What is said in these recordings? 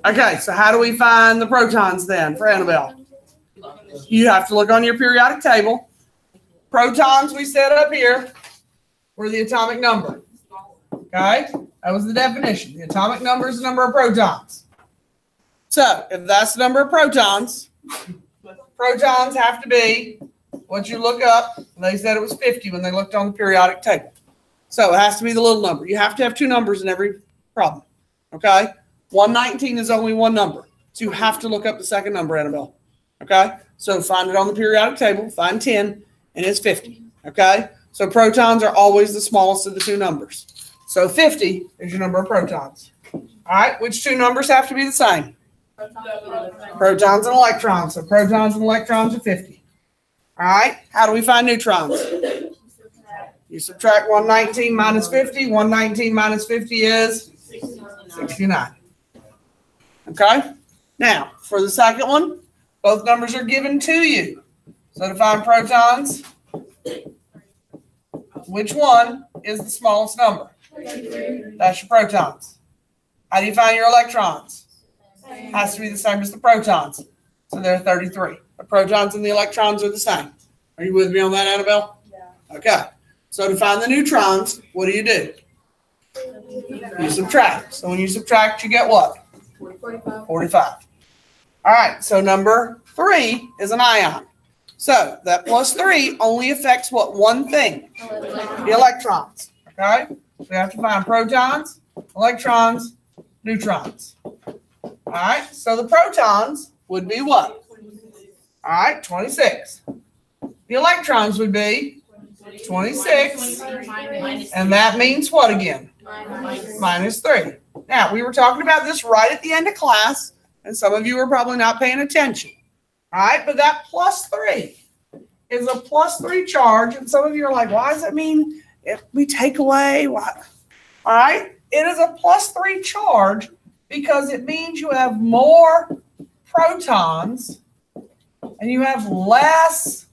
Okay, so how do we find the protons then for Annabelle? You have to look on your periodic table. Protons we set up here were the atomic number. Okay, that was the definition. The atomic number is the number of protons. So if that's the number of protons, protons have to be what you look up. They said it was 50 when they looked on the periodic table. So it has to be the little number. You have to have two numbers in every problem. Okay, 119 is only one number. So you have to look up the second number, Annabelle. Okay, so find it on the periodic table, find 10, and it's 50. Okay, so protons are always the smallest of the two numbers. So 50 is your number of protons. All right, which two numbers have to be the same? Protons and electrons. So protons and electrons are 50. All right, how do we find neutrons? You subtract 119 minus 50. 119 minus 50 is 69. Okay, now for the second one, both numbers are given to you. So to find protons, which one is the smallest number? That's your protons. How do you find your electrons? Has to be the same as the protons. So they're 33. The protons and the electrons are the same. Are you with me on that, Annabelle? Yeah. Okay. So to find the neutrons, what do? You subtract. So when you subtract, you get what? 45. All right. So number 3 is an ion. So that plus 3 only affects what? One thing? The electrons. Okay. We have to find protons, electrons, neutrons. All right. So the protons would be what? All right. 26. The electrons would be 26. And that means what again? Minus 3. Now, we were talking about this right at the end of class, and some of you are probably not paying attention. All right. But that plus 3 is a plus 3 charge. And some of you are like, why does that mean if we take away what? All right. It is a plus 3 charge because it means you have more protons and you have less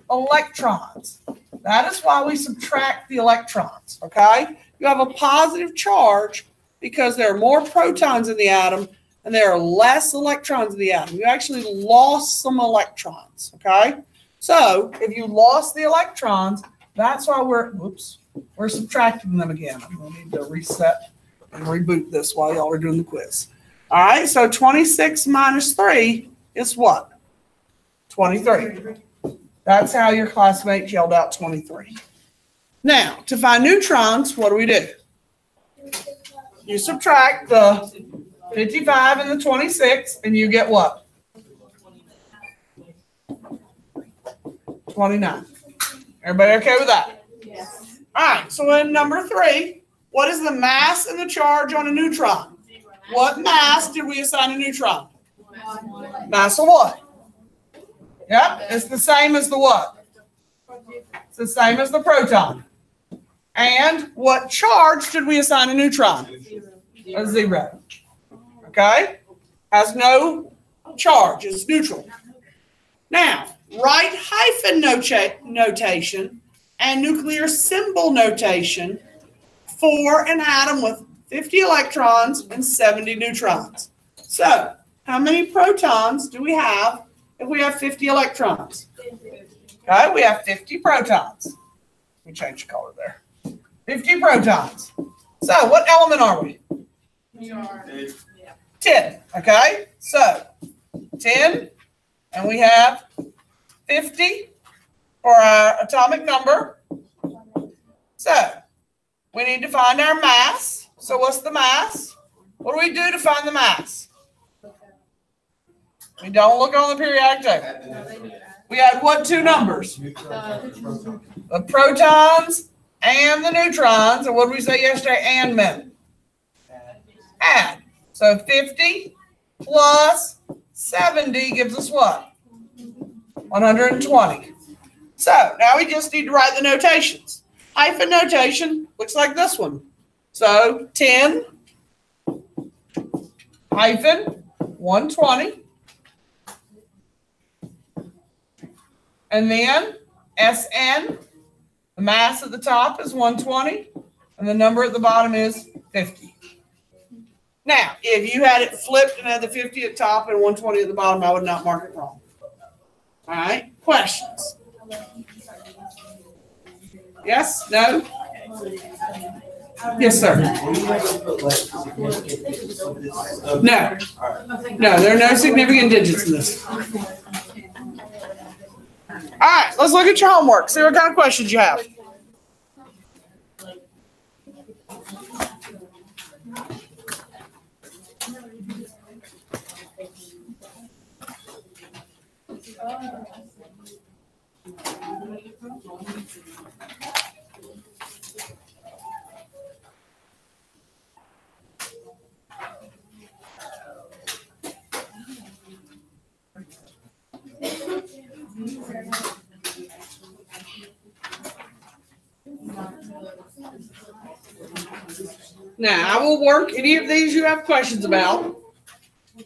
electrons. That is why we subtract the electrons. Okay. You have a positive charge because there are more protons in the atom and there are less electrons in the atom. You actually lost some electrons. Okay. So if you lost the electrons, that's why we're subtracting them again. I'm going to need to reset and reboot this while y'all are doing the quiz. All right, so 26 minus 3 is what? 23. That's how your classmates yelled out 23. Now, to find neutrons, what do? You subtract the 55 and the 26, and you get what? 29. Everybody okay with that? Yes. All right, so in number 3, what is the mass and the charge on a neutron? What mass did we assign a neutron? Mass of what? Yep, it's the same as the what? It's the same as the proton. And what charge did we assign a neutron? A 0. Okay? Has no charge. It's neutral. Now, write hyphen notation and nuclear symbol notation for an atom with 50 electrons and 70 neutrons. So, how many protons do we have if we have 50 electrons? Okay, we have 50 protons. Let me change the color there. 50 protons. So, what element are we? 10. Okay, so 10, and we have 50 for our atomic number. So, we need to find our mass. So, what's the mass? What do we do to find the mass? We don't look on the periodic table. We had what two numbers? The protons and the neutrons. And what did we say yesterday? And meant? Add. So 50 plus 70 gives us what? 120. So now we just need to write the notations. Hyphen notation looks like this one. So 10 hyphen 120. And then SN, the mass at the top is 120, and the number at the bottom is 50. Now, if you had it flipped and had the 50 at the top and 120 at the bottom, I would not mark it wrong. All right, questions? Yes? No? Yes, sir. No. No, there are no significant digits in this. All right, let's look at your homework. See what kind of questions you have. Now, I will work any of these you have questions about,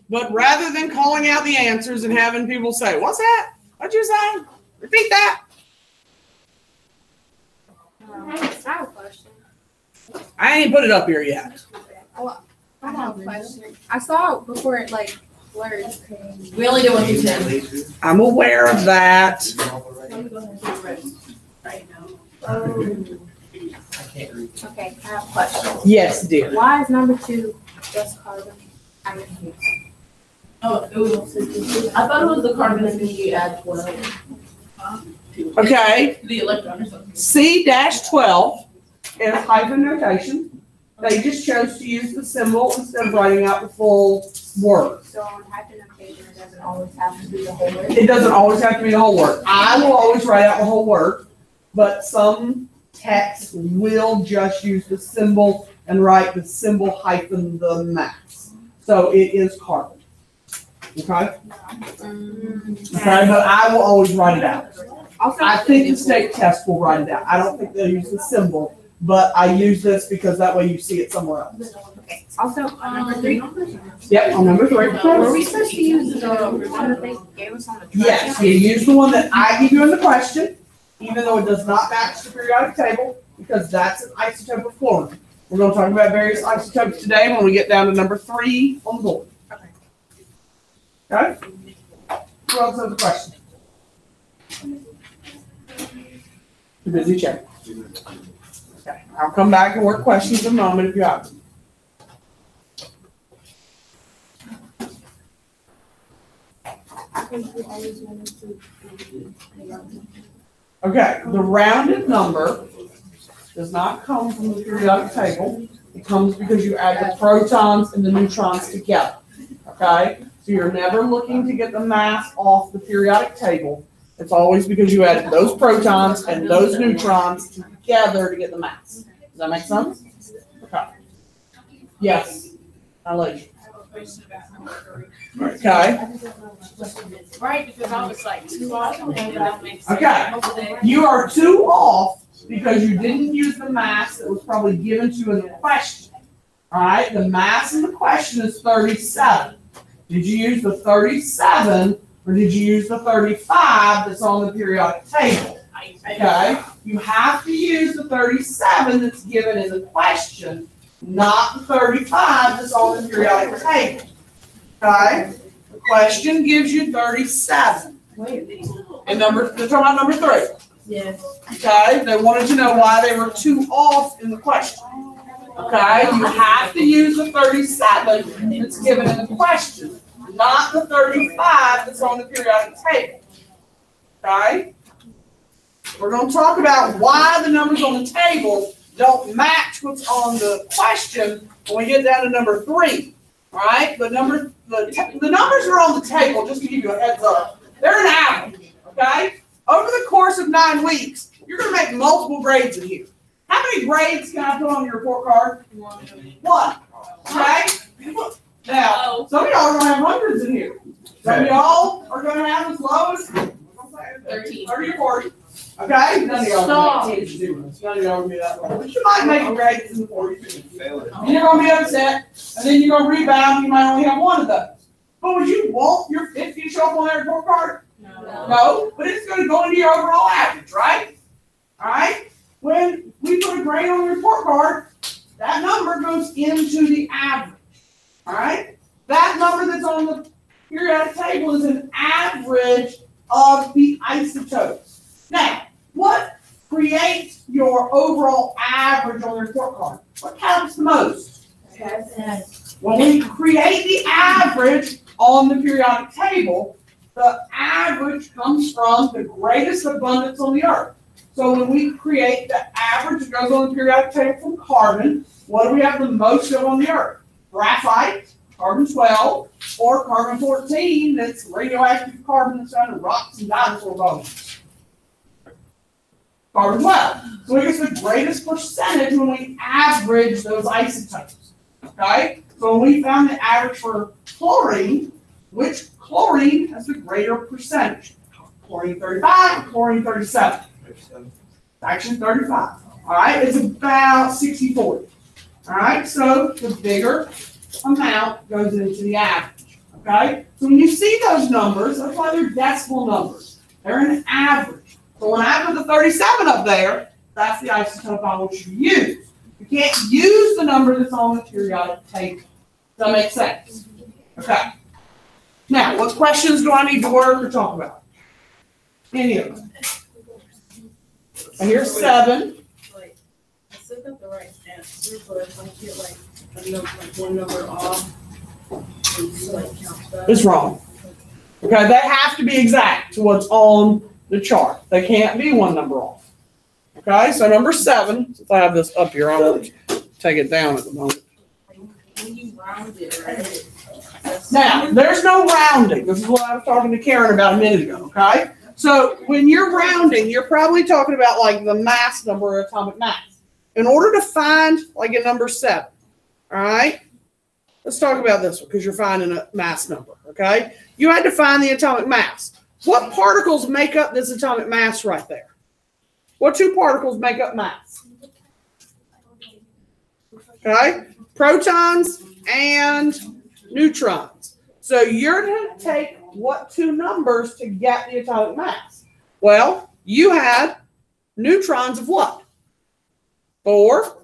but rather than calling out the answers and having people say, "What's that? What'd you say? Repeat that." I have a question. I ain't put it up here yet. Well, I have a question. I saw it before it like blurred. We only do 1 through 10. I'm aware of that. Okay, I have a question. Yes, dear. Why is number 2 just carbon? I refuse. Oh, it was, I thought it was the carbon and then you add 12. Okay. The electron or something. C-12 is hyphen notation. They just chose to use the symbol instead of writing out the full word. So on hyphen-notation, it doesn't always have to be the whole word. It doesn't always have to be the whole word. I will always write out the whole word, but some texts will just use the symbol and write the symbol hyphen the mass. So it is carbon. Okay? Okay, but I will always write it out. Also, I think the state test will write it out. I don't think they'll use the symbol, but I use this because that way you see it somewhere else. okay. Also, on number 3. Yep, on number 3. Were we supposed to use the one that they gave us on the track? Yes, you use the one that I give you in the question, even though it does not match the periodic table, because that's an isotope of fluorine. We're going to talk about various isotopes today when we get down to number 3 on the board. Okay? Who else has a question? You're busy checking. Okay, I'll come back and work questions in a moment if you have them. Okay, the rounded number does not come from the periodic table. It comes because you add the protons and the neutrons together. Okay? So you're never looking to get the mass off the periodic table. It's always because you added those protons and those neutrons together to get the mass. Does that make sense? Okay. Yes. I'll let you. Okay. Right, because I was like 2 off and that makes sense. Okay. You are 2 off because you didn't use the mass that was probably given to you in the question. All right. The mass in the question is 37. Did you use the 37 or did you use the 35 that's on the periodic table? Okay. You have to use the 37 that's given in the question, not the 35 that's on the periodic table. Okay? The question gives you 37. And they're talking about number 3. Yes. Okay? They wanted to know why they were 2 off in the question. Okay? You have to use the 37 that's given in the question, not the 35 that's on the periodic table. Okay? We're going to talk about why the numbers on the table don't match what's on the question when we get down to number 3. All right? The numbers are on the table, just to give you a heads up. They're an average. Okay? Over the course of 9 weeks, you're going to make multiple grades in here. How many grades can I put on your report card? 1. Okay? Now, some of y'all are going to have hundreds in here. Some of y'all are going to have as low as 13. 30 or 40. Okay? None of y'all are going to be that low. But you might make grades in the 40s. And you're going to be upset. And then you're going to rebound. You might only have 1 of those. But would you want your 50 to show up on that report card? No. But it's going to go into your overall average, right? All right? When we put a grade on the report card, that number goes into the average. All right? That number that's on the periodic table is an average of the isotopes. Now, what creates your overall average on your report card? What counts the most? When we create the average on the periodic table, the average comes from the greatest abundance on the earth. So when we create the average that goes on the periodic table from carbon, what do we have the most of on the earth? Graphite, carbon-12, or carbon-14, that's radioactive carbon that's found in rocks and dinosaur bones. Carbon-12. So we get the greatest percentage when we average those isotopes. Okay? So when we found the average for chlorine, which chlorine has the greater percentage? Chlorine 35 or chlorine 37? Actually 35. All right? It's about 60-40. All right? So the bigger amount goes into the average. Okay? So when you see those numbers, that's why they're decimal numbers. They're an average. So when I put the 37 up there, that's the isotope I want you to use. You can't use the number that's on the periodic table. Does that make sense? Okay. Now, what questions do I need to work or talk about? Any of them? And here's 7. Like, I still got the right answer, but if I get like a number, like one number off, it's like count that. It's wrong. Okay, they have to be exact to what's on the chart. They can't be one number off. Okay, so number 7, since I have this up here, I'm going to take it down at the moment. When you round it, right? Now, there's no rounding. This is what I was talking to Karen about a minute ago, okay? So when you're rounding, you're probably talking about like the mass number or atomic mass. In order to find like a number 7, all right? Let's talk about this one because you're finding a mass number, okay? You had to find the atomic mass. What particles make up this atomic mass right there? What 2 particles make up mass? Okay? Protons and neutrons. So you're going to take what 2 numbers to get the atomic mass? Well, you had neutrons of what? 4.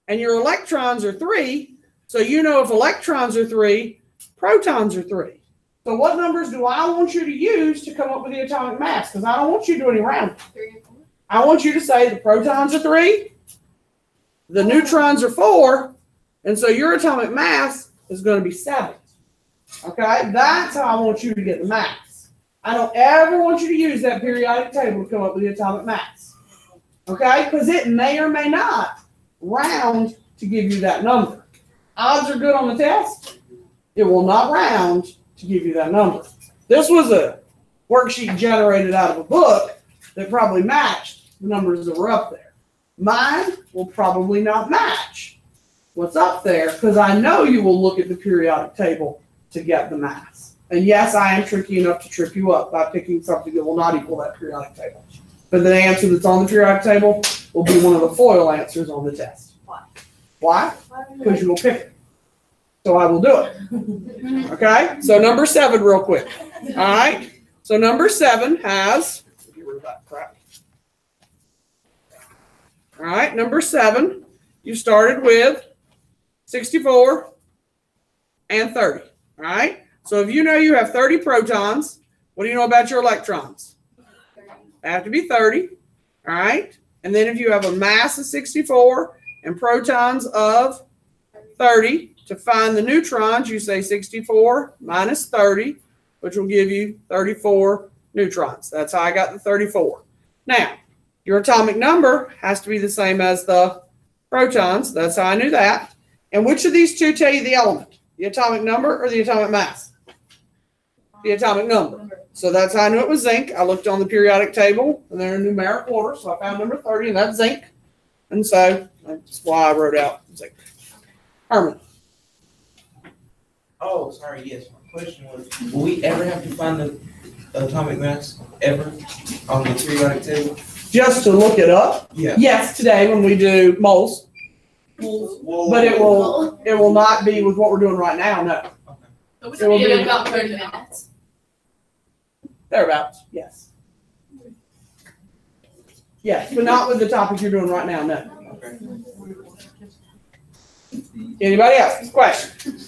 And your electrons are 3. So you know if electrons are 3, protons are 3. So what numbers do I want you to use to come up with the atomic mass? Because I don't want you to do any rounding. 3 and 4. I want you to say the protons are 3, the neutrons are 4, and so your atomic mass is going to be 7. Okay? That's how I want you to get the mass. I don't ever want you to use that periodic table to come up with the atomic mass. Okay? Because it may or may not round to give you that number. Odds are good on the test. It will not round to give you that number. This was a worksheet generated out of a book that probably matched the numbers that were up there. Mine will probably not match what's up there because I know you will look at the periodic table to get the mass. And yes, I am tricky enough to trip you up by picking something that will not equal that periodic table. But the answer that's on the periodic table will be one of the FOIL answers on the test. Why? Why? Because you will pick it. So I will do it. Okay? So number 7 real quick. All right? So number 7 has... Get rid of that crap. All right, number 7, you started with 64 and 30. All right? So if you know you have 30 protons, what do you know about your electrons? They have to be 30. All right? And then if you have a mass of 64 and protons of 30, to find the neutrons, you say 64 minus 30, which will give you 34 neutrons. That's how I got the 34. Now, your atomic number has to be the same as the protons. That's how I knew that. And which of these 2 tell you the element? The atomic number or the atomic mass? The atomic number. So that's how I knew it was zinc. I looked on the periodic table, and they're in numeric order, so I found number 30, and that's zinc. And so that's why I wrote out zinc. Herman. Oh, sorry, yes. My question was, will we ever have to find the atomic mass ever on the periodic table? Just to look it up? Yeah. Yes, today when we do moles. Whoa. But it will not be with what we're doing right now, no. So It will we be in about 30 minutes. Thereabouts, yes. Yes, but not with the topic you're doing right now, no. Okay. Anybody else? Question?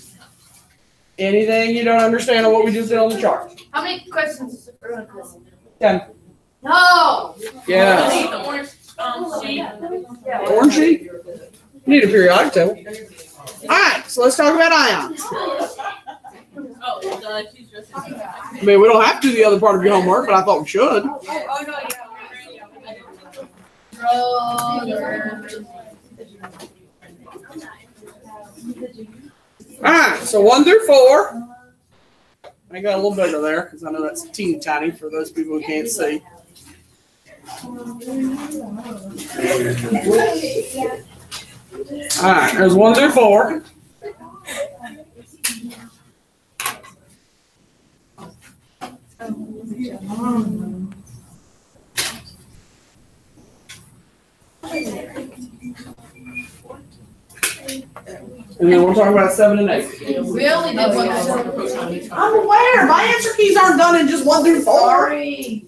Anything you don't understand on what we just did on the chart? How many questions is it for this? 10. No. Yeah. Yeah. Orange sheet? You need a periodic table. All right, so let's talk about ions. Oh, she's just. I mean, we don't have to do the other part of your homework, but I thought we should. Oh, no, All right, so 1 through 4. I got a little bigger there because I know that's teeny tiny for those people who can't see. All right, there's 1 through 4. And then we'll talk about 7 and 8. We only did one. I'm aware. My answer keys aren't done in just 1 through 4. Sorry.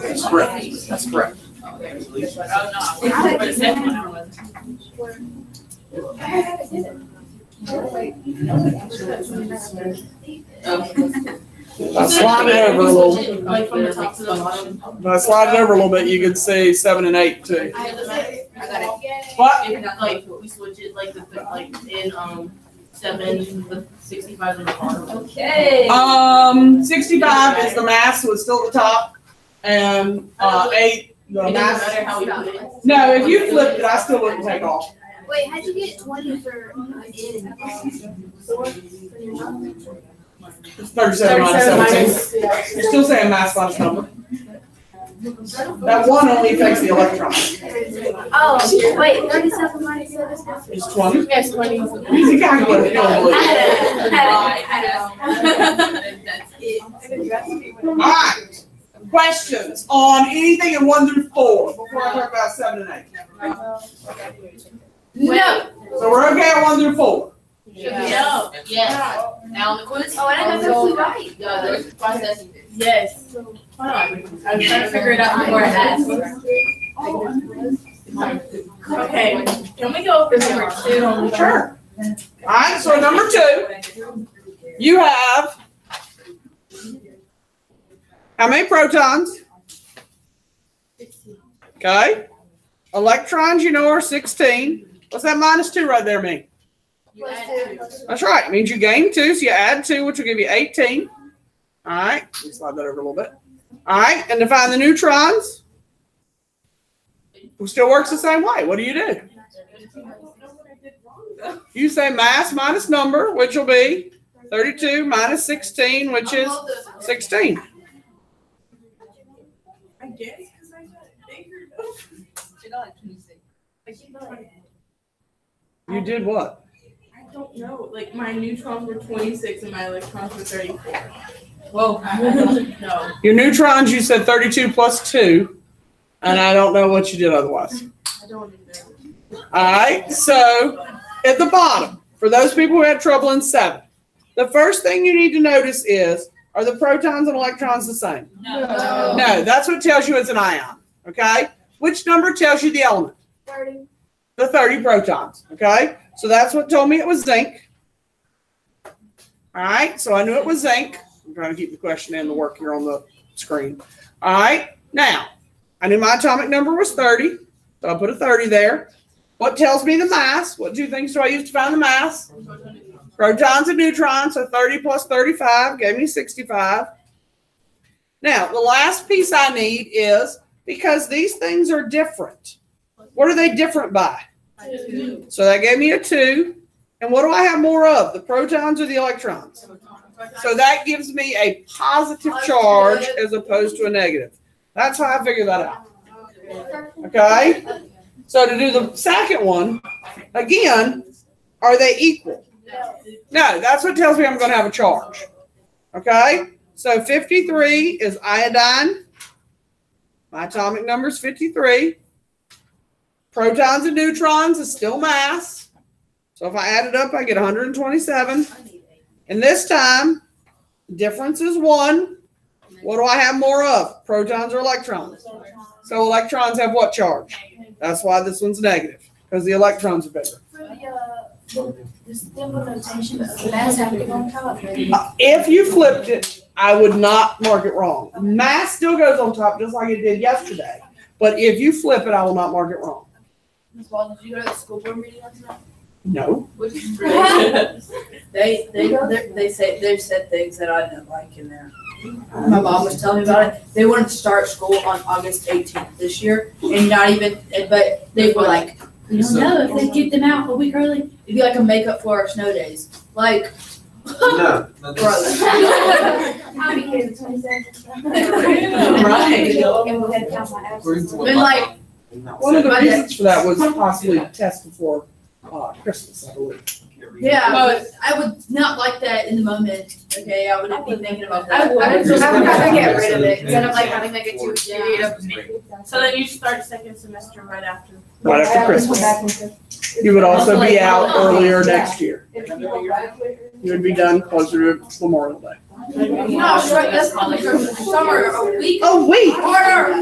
That's correct. That's correct. If I slide it over a little, Like from the top to the bottom. if I slide it over a little bit, you could see 7 and 8 too. I got it. What? If like we switch it like in 7 with 65 in the bottom. Okay. 65 is the mass, so it's still at the top, and 8 the It doesn't mass. matter how we put it. No, if you flipped it, I still wouldn't take off. Wait, how'd you get 20 for in 4? It's 37 minus 17. You're still saying mass minus number. That 1 only affects the electron. Oh, wait, 37 minus 7? It's 20. Yes, 20. Easy calculator. You don't believe it. That's it. All right. Questions on anything in 1 through 4 before I talk about 7 and 8? No. So we're okay at 1 through 4. No. Yes. Now on the quiz. Oh, I didn't know if right. Yeah, there's process. Yes. Hold on. I was trying to figure it out before I asked. Okay. Can we go over number 2? Sure. All right. So number 2, you have how many protons? Okay. Electrons, you know, are 16. What's that minus 2 right there mean? That's right. It means you gain 2, so you add 2, which will give you 18. All right. Let me slide that over a little bit. All right. And to find the neutrons, it still works the same way. What do? You say mass minus number, which will be 32 minus 16, which is 16. I guess because I got bigger. You did what? I don't know. Like my neutrons were 26 and my electrons were 34. Whoa. I don't know. Your neutrons, you said 32 plus 2, and I don't know what you did otherwise. I don't even know. All right, so at the bottom, for those people who had trouble in 7, the first thing you need to notice is, are the protons and electrons the same? No. No, that's what tells you it's an ion, okay? Which number tells you the element? 30. The 30 protons, okay? So that's what told me it was zinc. All right, so I knew it was zinc. I'm trying to keep the question and the work here on the screen. All right, now, I knew my atomic number was 30, so I put a 30 there. What tells me the mass? What 2 things do I use to find the mass? Protons and neutrons, so 30 plus 35 gave me 65. Now, the last piece I need is, because these things are different, what are they different by? 2. So that gave me a 2. And what do I have more of, the protons or the electrons? So that gives me a positive charge as opposed to a negative. That's how I figured that out. Okay? So to do the second one, again, are they equal? No, that's what tells me I'm going to have a charge. Okay? So 53 is iodine. My atomic number is 53. Protons and neutrons is still mass. So if I add it up, I get 127. And this time, the difference is 1. What do I have more of? Protons or electrons? So electrons have what charge? That's why this one's negative, because the electrons are bigger. For the symbol notation, does the mass have to go on top? If you flipped it, I would not mark it wrong. Mass still goes on top just like it did yesterday. But if you flip it, I will not mark it wrong. Ms. Walden, did you go to the school board meeting last night? No. They said things that I didn't like in there. My mom was telling me about it. They wanted to start school on August 18th this year, and not even, but they were like, we don't know if they get them out a week early. It'd be like a makeup for our snow days. Like, No, brother. How many kids? 27? Right. And we had to count my absences. Been like, One of the reasons for that was possibly a test before Christmas, I believe. yeah, but I would not like that in the moment. Okay, I wouldn't be thinking about that. I would just I would rather get get rid of it instead of like having like a 2 period. So then you start second semester right after. Right after Christmas. You would also be out earlier next year. You would be done closer to Memorial Day. No, right, that's probably summer, a week. A week! Harder.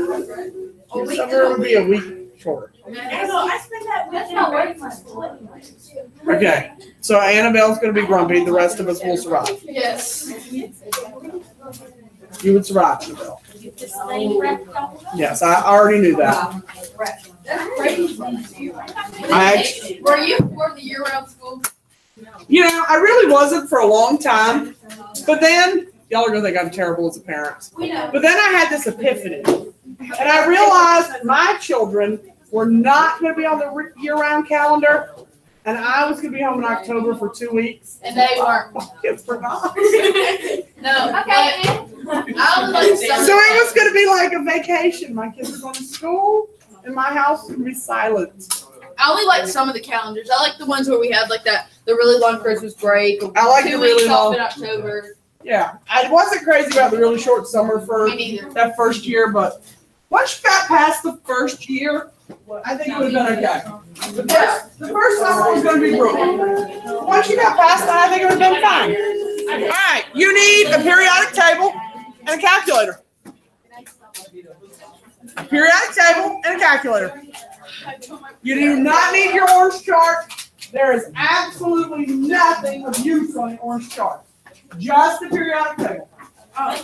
A week. Summer would be a week shorter. I spent that That's not working for school anyway. Okay, so Annabelle's gonna be grumpy, the rest of us will survive. Yes. You would survive, Annabelle. Yes, I already knew that. That's crazy. I actually, Were you for the year-round school? I really wasn't for a long time, but then, y'all are gonna think I'm terrible as a parent. We know. But then I had this epiphany, and I realized my children were not gonna be on the year-round calendar, and I was gonna be home in October for 2 weeks. And they weren't. My kids were not. No. Okay. I only like So some. it was gonna be like a vacation. My kids were going to school, and my house would be silent. I only like some of the calendars. I like the ones where we have like the really long Christmas break. I like the 2 really weeks off long. in October. Yeah, I wasn't crazy about the really short summer for Me neither. that first year, but once you got past the first year, I think it would have been okay. The first summer was going to be brutal. Once you got past that, I think it would have been fine. All right, you need a periodic table and a calculator. A periodic table and a calculator. You do not need your orange chart. There is absolutely nothing of use on the orange chart. Just the periodic table. That's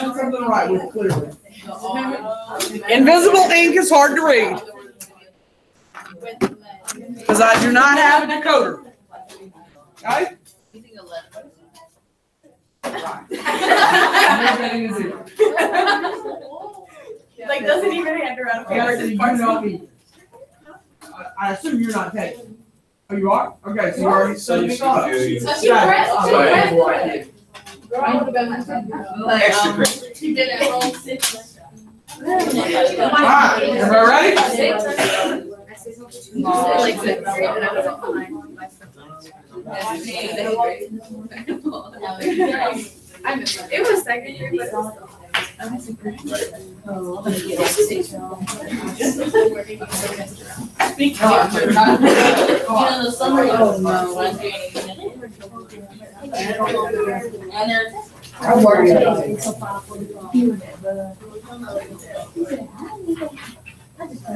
something to write with clearly. Invisible ink is hard to read because I do not have a decoder. Okay? Like doesn't even hand around. I assume you're not taking. Oh, you are? Okay, so you already So you should do. Extra credit. You did it wrong. All right, everybody ready? It was second year, but Speak up. You know, the summer. Oh, no. And then.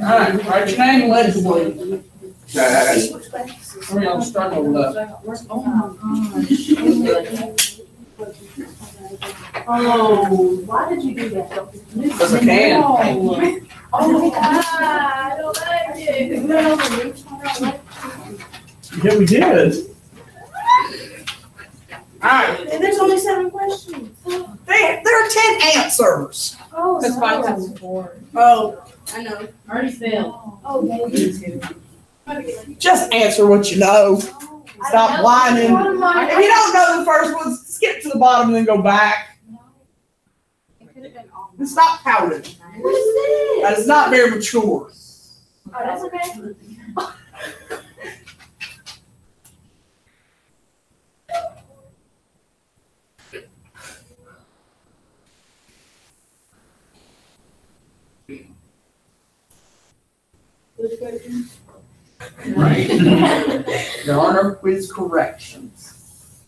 All right, write your name and legislate. I'll start over that. Oh, why did you do that? Because I can. Oh, I don't like it. Yeah, we did. All right, And there's only 7 questions. there are 10 answers. Oh, That's sorry. fine. Oh, I know. I already failed. Oh, baby. just answer what you know. Stop whining. If you don't know the first one, skip to the bottom and then go back. And stop pouting. What is this? That is not very mature. Oh, that's okay. Right. There are no quiz corrections.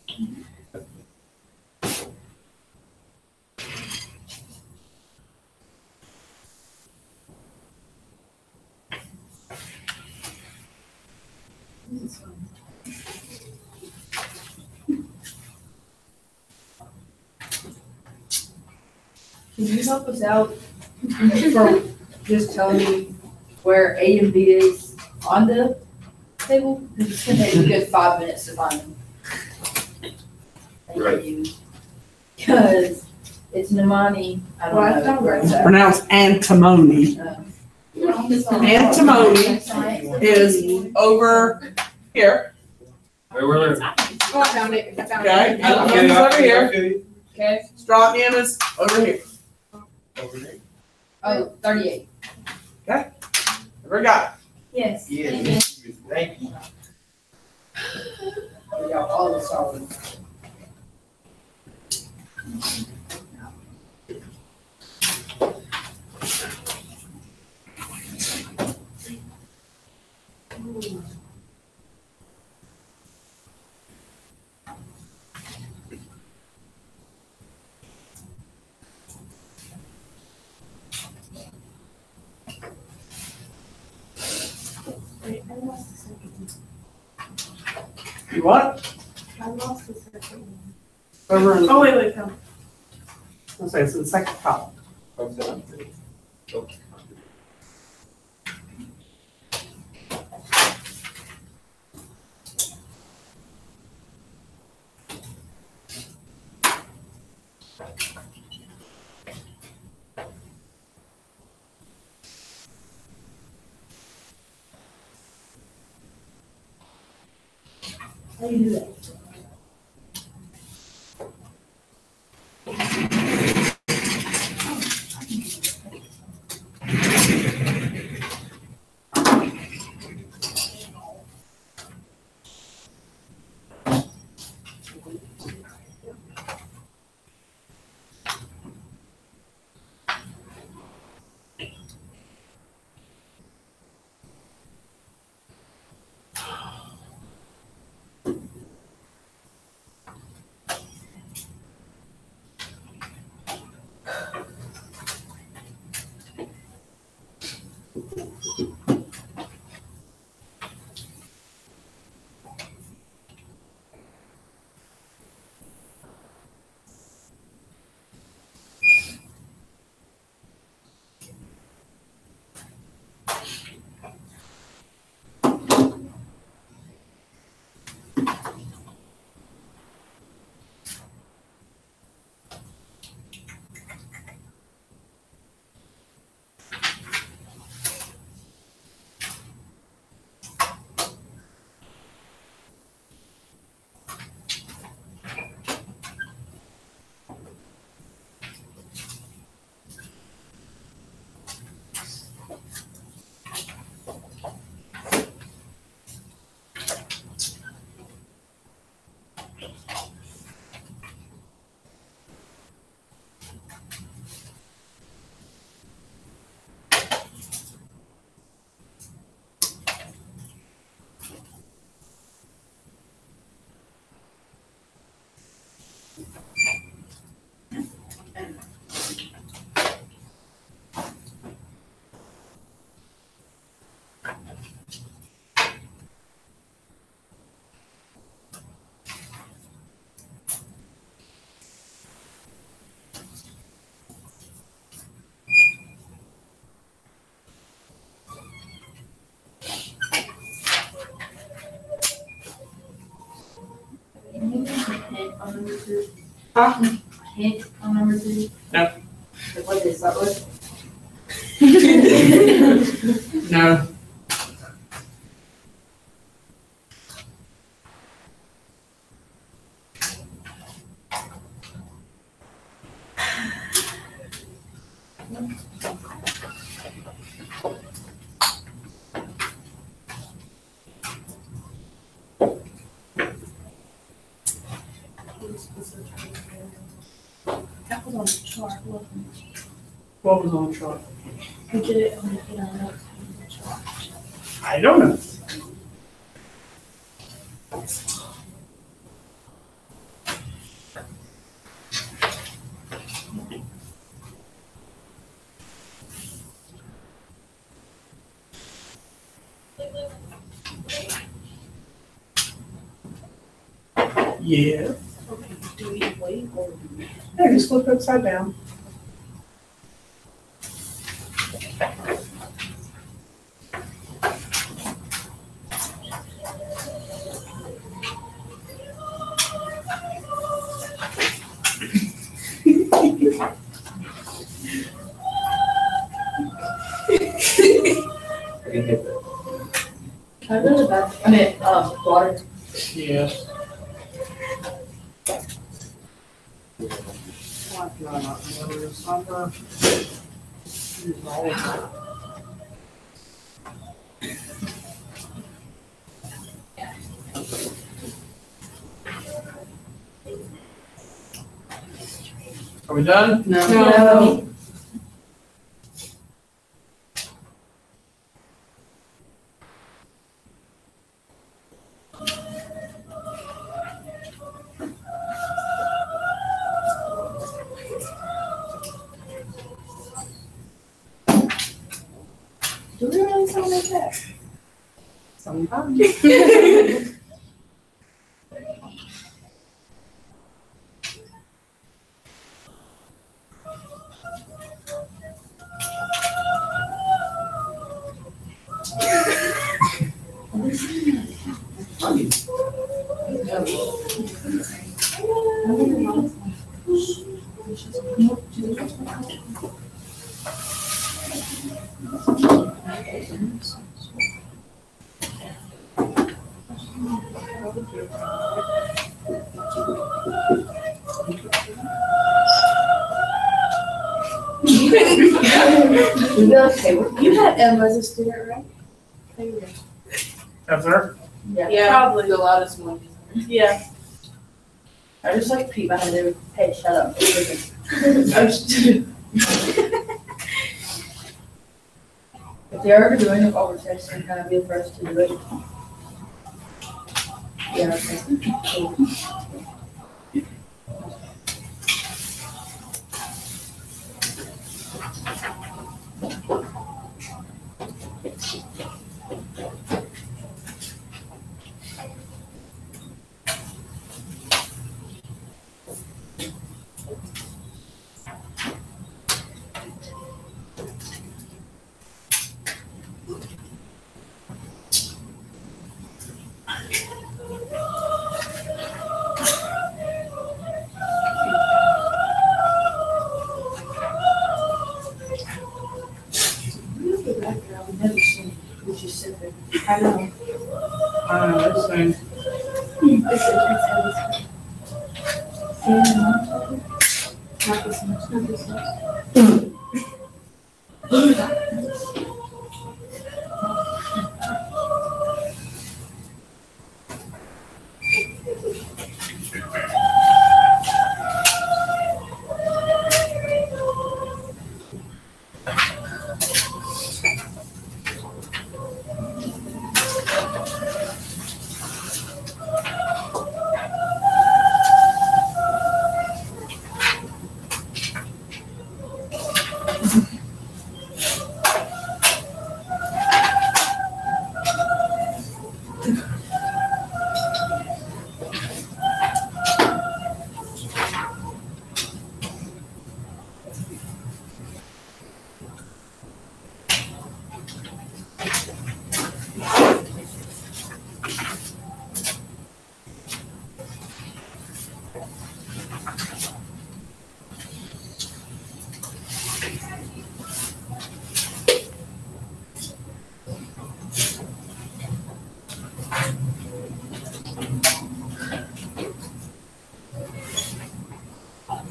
Can you help us out for just telling me where A and B is on the table? It's gonna take a good 5 minutes to find them. Right. Thank you. Because it's Nemani, I Well, I don't know found where it's at. Pronounced antimony. Antimony is over here. Where? Oh, I found it. I found Okay. it. Antimony's over here. Okay. Strontium is over here. Over there. Oh, 38. Ever got Yes. Yes, thank you. We got all the solid. Wait, I lost the second one. it? You what? I lost the second one. Over in, Oh, wait, come. I'll say it's in the second column. Okay. How do you do that? Can you give me a hint on number 2? Huh? Hint on number 2? No. Like what they start with? No. That was on the chart, wasn't it? What was on the chart? We did it on the notes on the chart. I don't know. Yeah. Do we wait or? Yeah, just flip upside down. I didn't get that. Can I go to the bathroom? I mean, water. Yes. Are we done? No. Do we really sound like that? Sometimes. You had Emma as a student, right? That's her? Yeah. Probably the loudest one. Yeah. I just like peep behind there. Hey, shut up. If they're ever doing it over texting, can I be the first to do it? Yeah, okay. Cool. I've never seen it. We just sit there. I know. I don't know, this thing.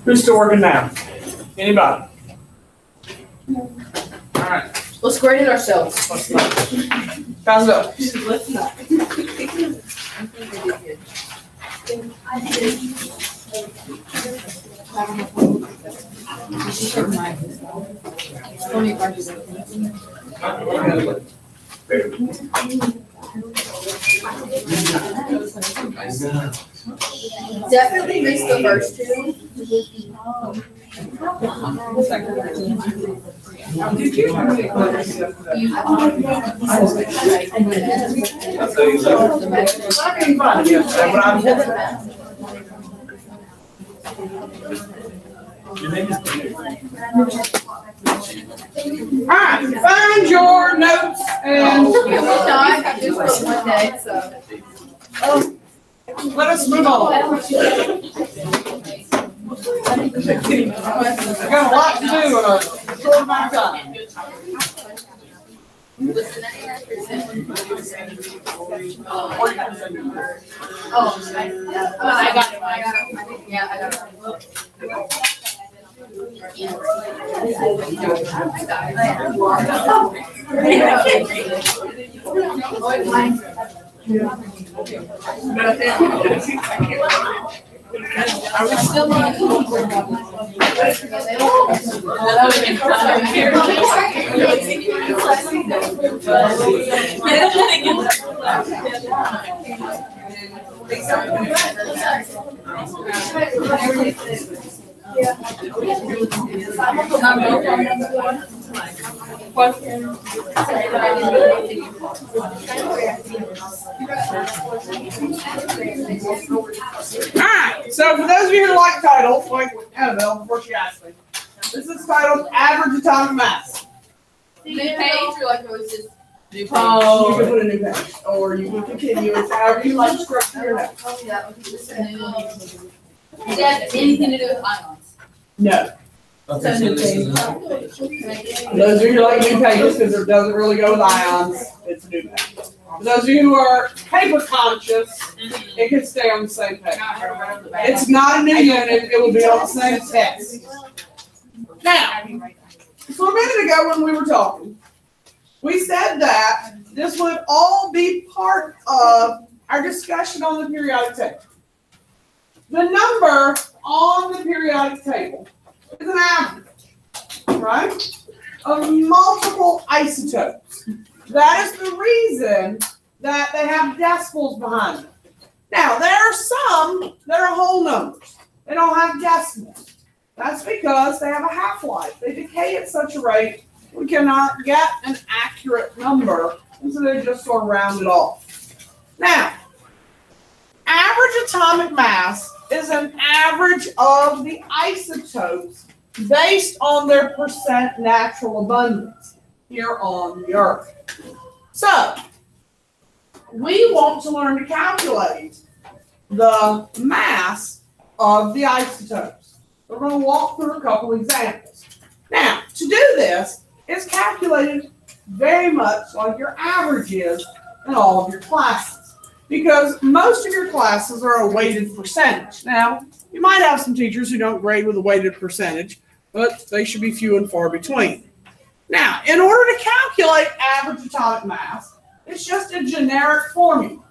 Who's still working now? Anybody? All right, Let's grade it ourselves. let's go. Pass it up. Let's not. I think they did good. Definitely missed the first two. Alright, find your notes and It was not, just for one day, so. let us move on. I got a lot to do in a short amount of time. I got it. Yeah, I got it. Are we still Alright, so for those of you who like titles, like Annabelle, before she asked me, this is titled Average Atomic Mass. New page or like it was just new page? Oh, you can put a new page, or you can continue, it's however you like to structure your notes. Oh, yeah, it was just a new. Does that have anything to do with ions? No, Okay, so this is another page. those of you who like new pages, because it doesn't really go with ions, it's a new page. For those of you who are paper conscious, it can stay on the same page. It's not a new unit, it will be on the same text. Now, so a minute ago when we were talking, we said that this would all be part of our discussion on the periodic table. The number on the periodic table is an average, right, of multiple isotopes. That is the reason that they have decimals behind them. Now, there are some that are whole numbers. They don't have decimals. That's because they have a half-life. They decay at such a rate we cannot get an accurate number, and so they just sort of round it off. Now, average atomic mass is an average of the isotopes based on their percent natural abundance here on the Earth. So, we want to learn to calculate the mass of the isotopes. We're going to walk through a couple examples. Now, to do this, it's calculated very much like your average is in all of your classes, because most of your classes are a weighted percentage. Now, you might have some teachers who don't grade with a weighted percentage, but they should be few and far between. Now, in order to calculate average atomic mass, it's just a generic formula.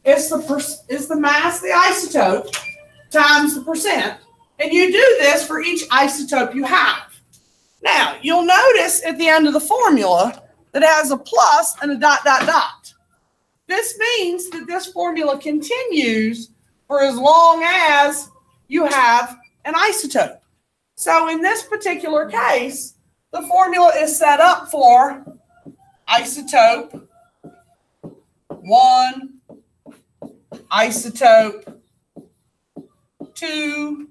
It's the mass of the isotope times the percent, and you do this for each isotope you have. Now, you'll notice at the end of the formula that it has a plus and a dot, dot, dot. This means that this formula continues for as long as you have an isotope. So in this particular case, the formula is set up for isotope 1, isotope 2,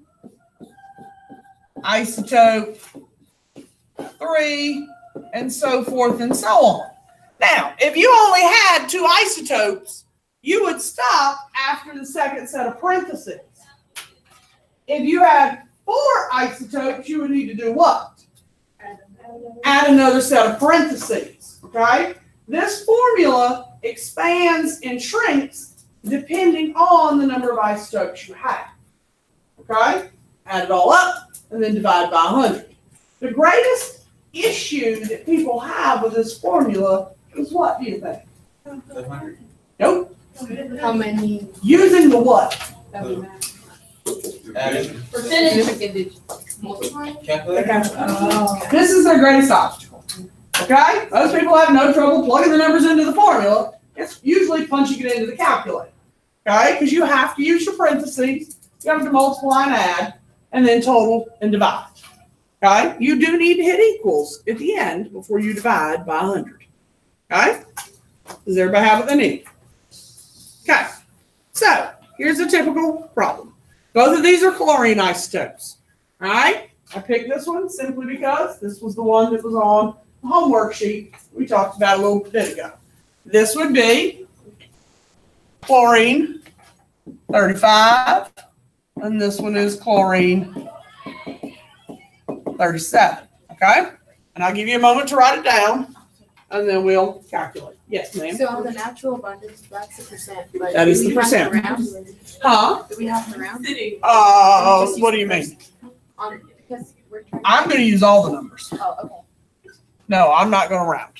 isotope 3, and so forth and so on. Now, if you only had 2 isotopes, you would stop after the second set of parentheses. If you had 4 isotopes, you would need to do what? Add another set of parentheses, okay? This formula expands and shrinks depending on the number of isotopes you have, okay? Add it all up and then divide by 100. The greatest issue that people have with this formula is what, do you think? 100. Nope. How many? Using the what? Adding. Percentage. Calculator. This is their greatest obstacle. Okay? Most people have no trouble plugging the numbers into the formula. It's usually punching it into the calculator. Okay? Because you have to use your parentheses, you have to multiply and add, and then total and divide. Okay? You do need to hit equals at the end before you divide by 100. Okay? Does everybody have what they need? Okay. So, here's a typical problem. Both of these are chlorine isotopes. All right? I picked this one simply because this was the one that was on the homework sheet we talked about a little bit ago. This would be chlorine 35, and this one is chlorine 37. Okay? And I'll give you a moment to write it down, and then we'll calculate. Yes, ma'am. So on the natural abundance, that's the percent. But That is do the we have to percent. round? Huh? Do we have to round? What do you mean? Because we're trying. I'm going to use all the numbers. Oh, okay. No, I'm not going to round.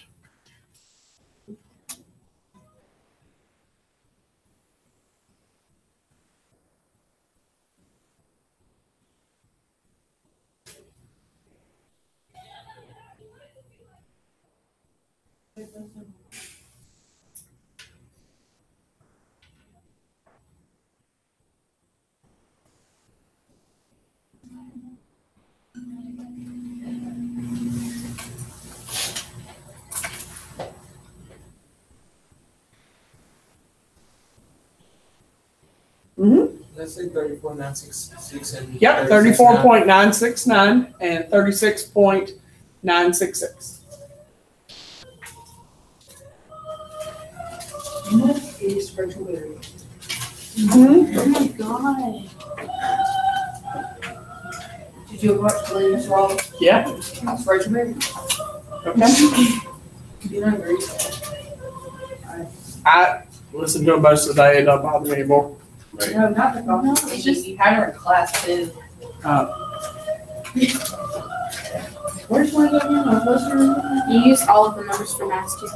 Let's say 34,966 and. Yep, 34.969 and 36.966. What is virtual variable? Mm-hmm. Oh my god. Did you watch Williams Law? Yeah. It's virtual variable. Okay. You don't agree? I listen to them most of the day. It doesn't bother me anymore. No, not the problem. It's just you had her in class too. Where's my name? You use all of the numbers for math too.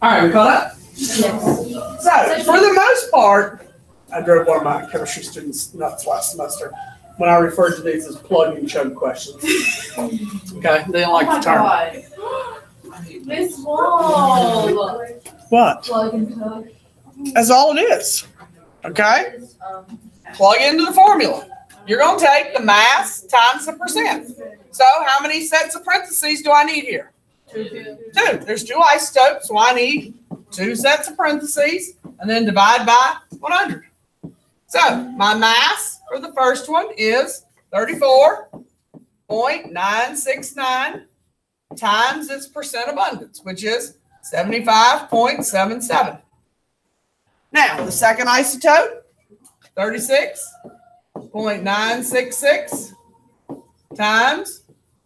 All right, we caught up? Yes. So, for the most part, I drove one of my chemistry students nuts last semester when I referred to these as plug and chug questions. Okay, they don't like the term. Miss Wall. What? Plug and plug. That's all it is. Okay? Plug into the formula. You're going to take the mass times the percent. So, how many sets of parentheses do I need here? 2. There's 2 isotopes, so I need 2 sets of parentheses, and then divide by 100. So, my mass for the first one is 34.969 times its percent abundance, which is 75.77. Now, the second isotope, 36.966 times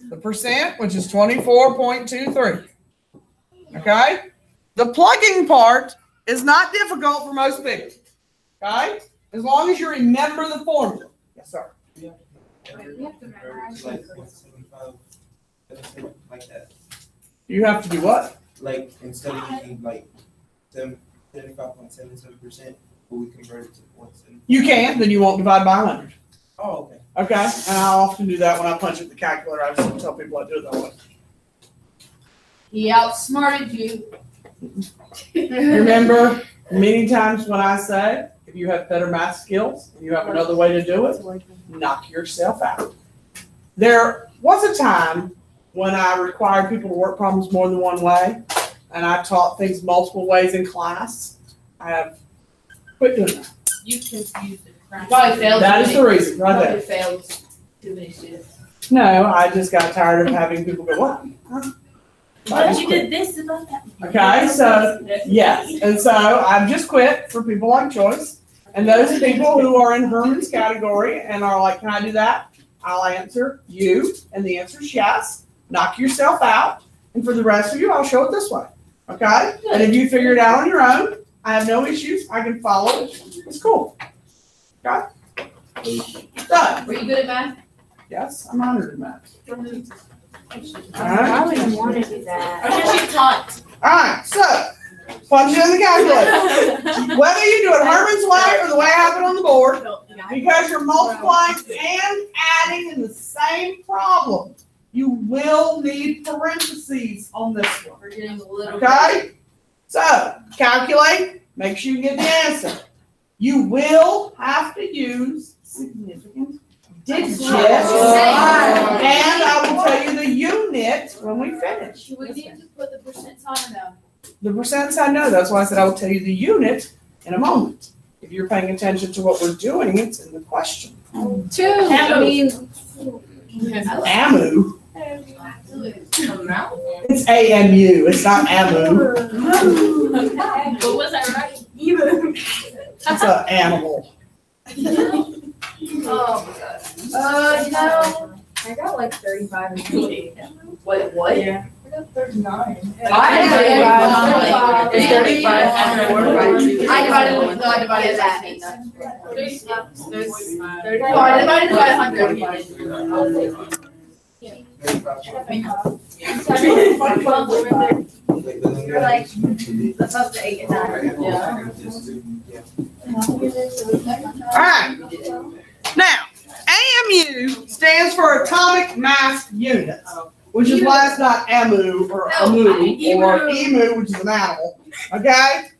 the percent, which is 24.23. Okay? The plugging part is not difficult for most people. Okay? As long as you remember the formula. Yes, sir. You have to memorize Like it. 0.75, like that. You have to do what? Like instead of using like 75.77%, will we convert it to 0.7? You can, then you won't divide by 100. Oh, okay. Okay? And I often do that when I punch in the calculator. I just tell people I do it that way. He outsmarted you. Remember, many times when I say, if you have better math skills and you have another way to do it, knock yourself out. There was a time when I required people to work problems more than one way, and I taught things multiple ways in class. I have quit doing that. You confused it. Probably failed. That is the reason, right Probably there. failed too many students. No, I just got tired of having people go, what? Huh? I But just you quit. did this about that. Okay, so, yes, and so I've just quit for people like Joyce. And those people who are in Herman's category and are like, can I do that? I'll answer you, and the answer is yes. Knock yourself out. And for the rest of you, I'll show it this way. Okay? And if you figure it out on your own, I have no issues. I can follow it. It's cool. Okay? Done. Were you good at math? Yes, I'm honored in that. All Why right? would you want to do that? Or did she taught? All right, so punch it in the calculator. Whether you do it Herman's way or the way I have it on the board, Because you're multiplying and adding in the same problem, you will need parentheses on this one. We're getting a little. Okay? So, calculate, make sure you get the answer. You will have to use significant digits. And I will tell you the unit when we finish. Do we need to put the percent sign or no? The percents I know, that's why I said I will tell you the unit in a moment. If you're paying attention to what we're doing, it's in the question. Two. I mean, AMU. It's AMU, it's not AMU. But was that right? It's an animal. Oh my god. I got like 35 and 28. Wait, what? Yeah. I got 39. I divided that. Divided by 100. You're like above the 8 and 9. Alright. Now, AMU stands for Atomic Mass Units, which is why it's not AMU or AMU or EMU, which is an animal. Okay?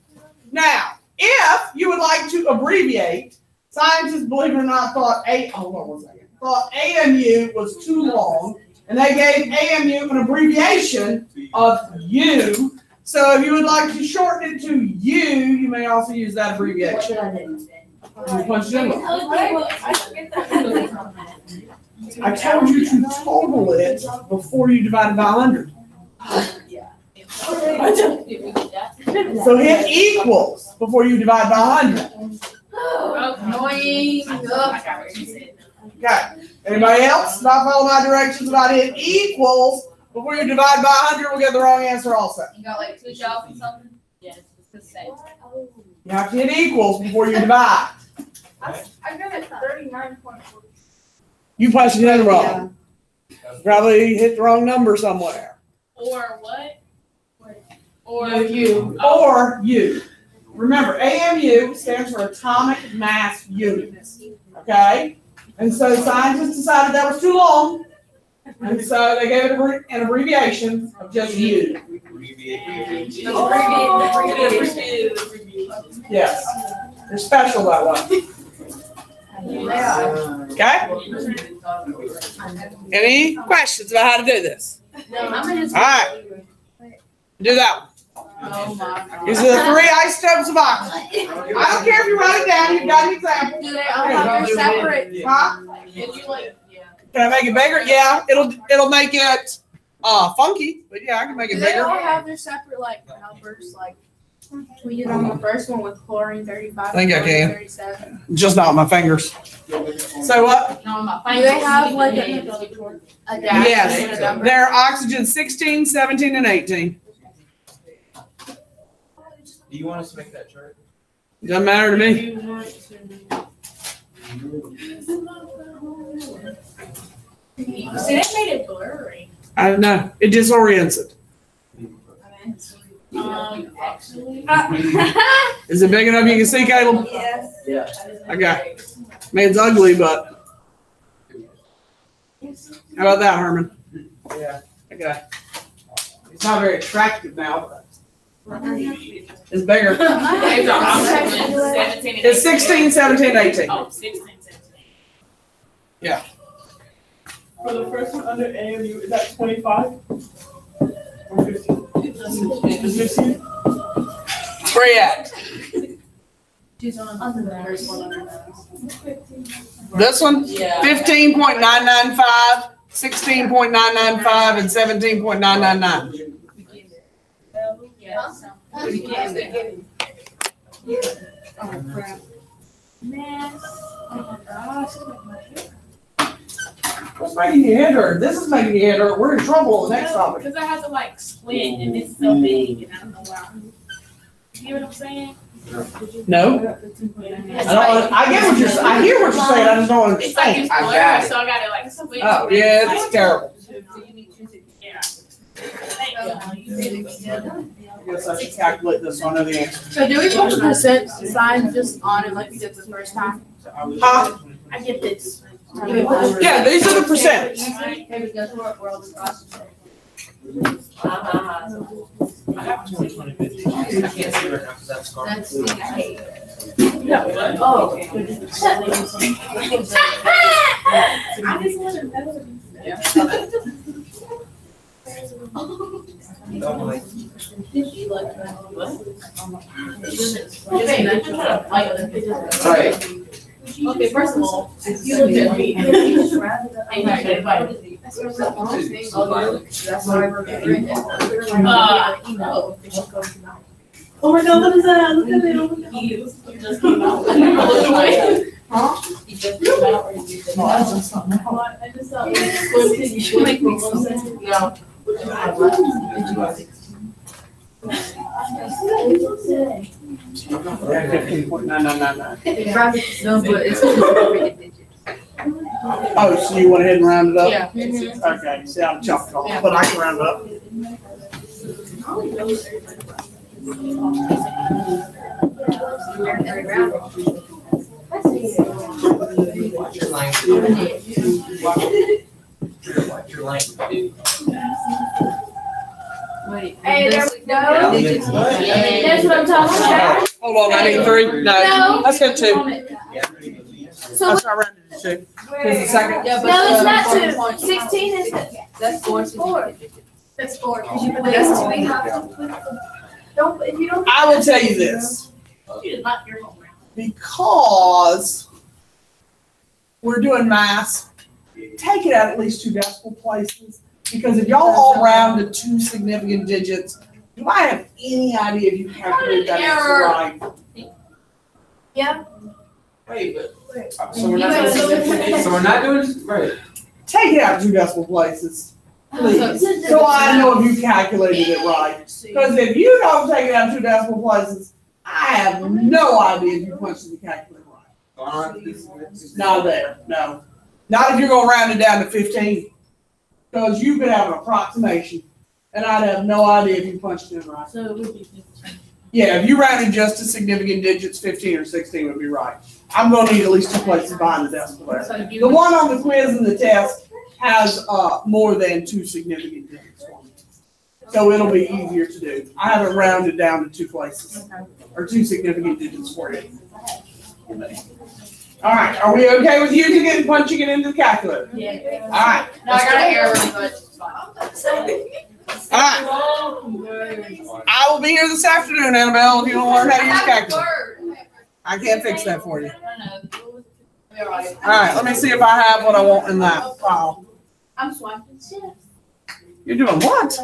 Now, if you would like to abbreviate, scientists, believe it or not, thought AMU was too long, and they gave AMU an abbreviation of U. So if you would like to shorten it to U, you may also use that abbreviation. You punch it in. I told you to total it before you divide it by 100. So hit equals before you divide by 100. Annoying. Okay. Anybody else not follow my directions about hit equals before you divide by 100? We'll get the wrong answer also. You got like 2 shells or something? Yes, it's the same. You have to hit equals before you divide. I got it 39.4. You punched it in wrong. Probably hit the wrong number somewhere. Or what? Or you. Or you. Remember, AMU stands for Atomic Mass Units. Okay? And so scientists decided that was too long. And so they gave it an abbreviation of just U. Yes. They're special that way. Okay? Any questions about how to do this? No, All right. Do that one. Oh my god. These are the 3 isotopes of oxygen. I don't care if you write it down, you've got an example. Do they all have their separate? Huh? If you like, yeah. Can I make it bigger? Yeah, it'll make it funky, but yeah, I can make it Do they all bigger. have their separate like numbers? Like we did on the first one with chlorine 35. I think I chlorine can. 37. Just not with my fingers. So what? No, my Do they have like a dash Yes. and a number? They're oxygen 16, 17, and 18. Do you want us to make that chart? Doesn't matter to me. see, they made it blurry. I don't know. It disorients it. Actually. Is it big enough you can see, Caleb? Yes. Yeah. Okay. I mean, it's ugly, but how about that, Herman? Yeah. Okay. It's not very attractive now, but it's bigger. It's 16, 17, 18. Oh, 16, 17. For the first one under AMU, is that 25? Or 15? Is 15? Where you at? She's on the first one under This one? Yeah. 15.995, 16.995, and 17.999. Yes. Oh crap. Man. Oh my gosh. What's making your head hurt? This is making your head hurt. We're in trouble on the next topic. Because I have to like split and it's so big and I don't know why. You hear what I'm saying? No? I get what you're saying. I hear what you're saying. I just don't It's like understand. it's I got blurry, it. so I gotta like split. Oh, yeah, it's terrible. Yeah. Thank you. I guess I should calculate this one of the answer. So do we put the percent sign just on it like we did the first time? So I was. Huh? I get this. Yeah, these are the percent. Maybe go to work where all the costs are. I have 2050. I can't see right now because that's gone. That's the. Oh. I'm like, Right. Okay, first of all, you looked at me. Oh my God, what is that? Look at it. He just came out. Huh? He just came out or you just. I just thought. You make me so sensitive. No. Yeah, 15.9999. No, but it's still digits. Oh, so you went ahead and rounded up? Yeah. Okay, see, I'm jumping off, but I can round it up. watch your language. Watch your language. Wait. Hey, there we go. Digits. That's what I'm talking about. Hold on, I need 3. No, No. that's good 2. So, That's not rounded to 2. Here's the second. Yeah, but no, it's the- not 2. 16 is the, That's four. that's 4. Because you put the S to me. Don't, if you don't. I will tell you this, You did not your home round. because we're doing math, take it at least 2 decimal places. Because if y'all all round to 2 significant digits, do I have any idea if you calculate that answer right? Yeah. Wait, but, so we're not doing, so we're not doing, right. Take it out 2 decimal places, please, so I know if you calculated it right. Because if you don't take it out 2 decimal places, I have no idea if you punched in the calculator right. Not there, no. Not if you're gonna round it down to 15. Because you could have an approximation, and I'd have no idea if you punched in right. So it would be 15. Yeah, if you rounded just to significant digits, 15 or 16 would be right. I'm gonna need at least 2 places behind the decimal there. So The one on the quiz and the test has more than 2 significant digits for me. So it'll be easier to do. I haven't rounded down to 2 places, or 2 significant digits for you. All right, are we okay with using it and punching it into the calculator? Yeah. All right. No, I got an error, but it's fine. All right. I will be here this afternoon, Annabelle, if you want to learn how to use calculator. I can't fix that for you. All right, let me see if I have what I want in that file. I'm swiping. You're doing what?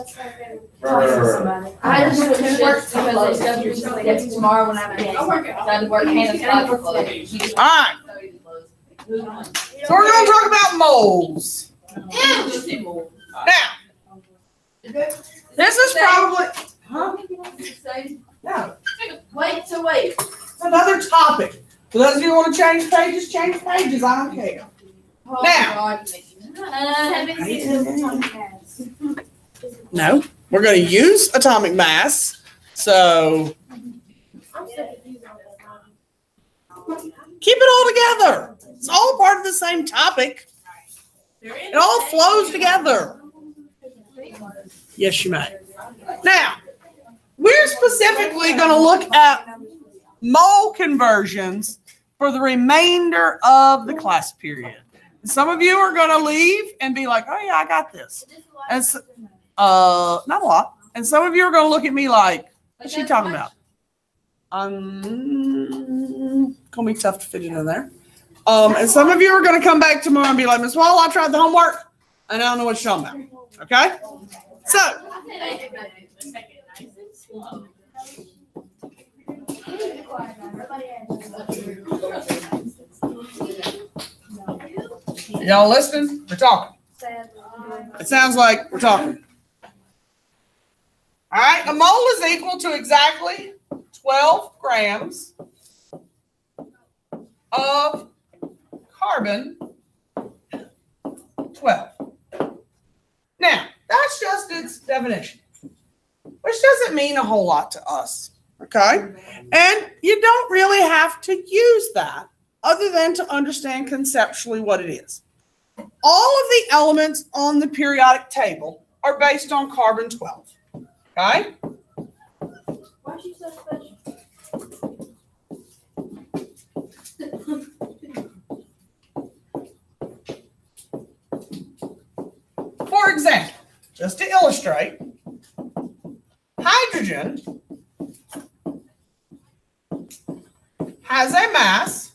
I just put his work because it's gonna be tomorrow when I'm at. I had to work hand and foot clothes. All right, so we're going to talk about moles. Now, this is probably, huh? No, Wait to wait. it's another topic. For those of you who want to change pages, I don't care. Now. No, we're going to use atomic mass. So keep it all together. It's all part of the same topic. It all flows together. Yes, you may. Now, we're specifically going to look at mole conversions for the remainder of the class period. Some of you are going to leave and be like, oh, yeah, I got this. And so, not a lot. And some of you are going to look at me like, what's she talking about? Going to be tough to fit it in there. And some of you are going to come back tomorrow and be like, Miss Wall, I tried the homework, and I don't know what you're talking about. Okay? So, y'all listening? We're talking. It sounds like we're talking. All right, a mole is equal to exactly 12 grams of carbon 12. Now, that's just its definition, which doesn't mean a whole lot to us, okay? And you don't really have to use that other than to understand conceptually what it is. All of the elements on the periodic table are based on carbon-12. Okay? Why'd you so special? For example, just to illustrate, hydrogen has a mass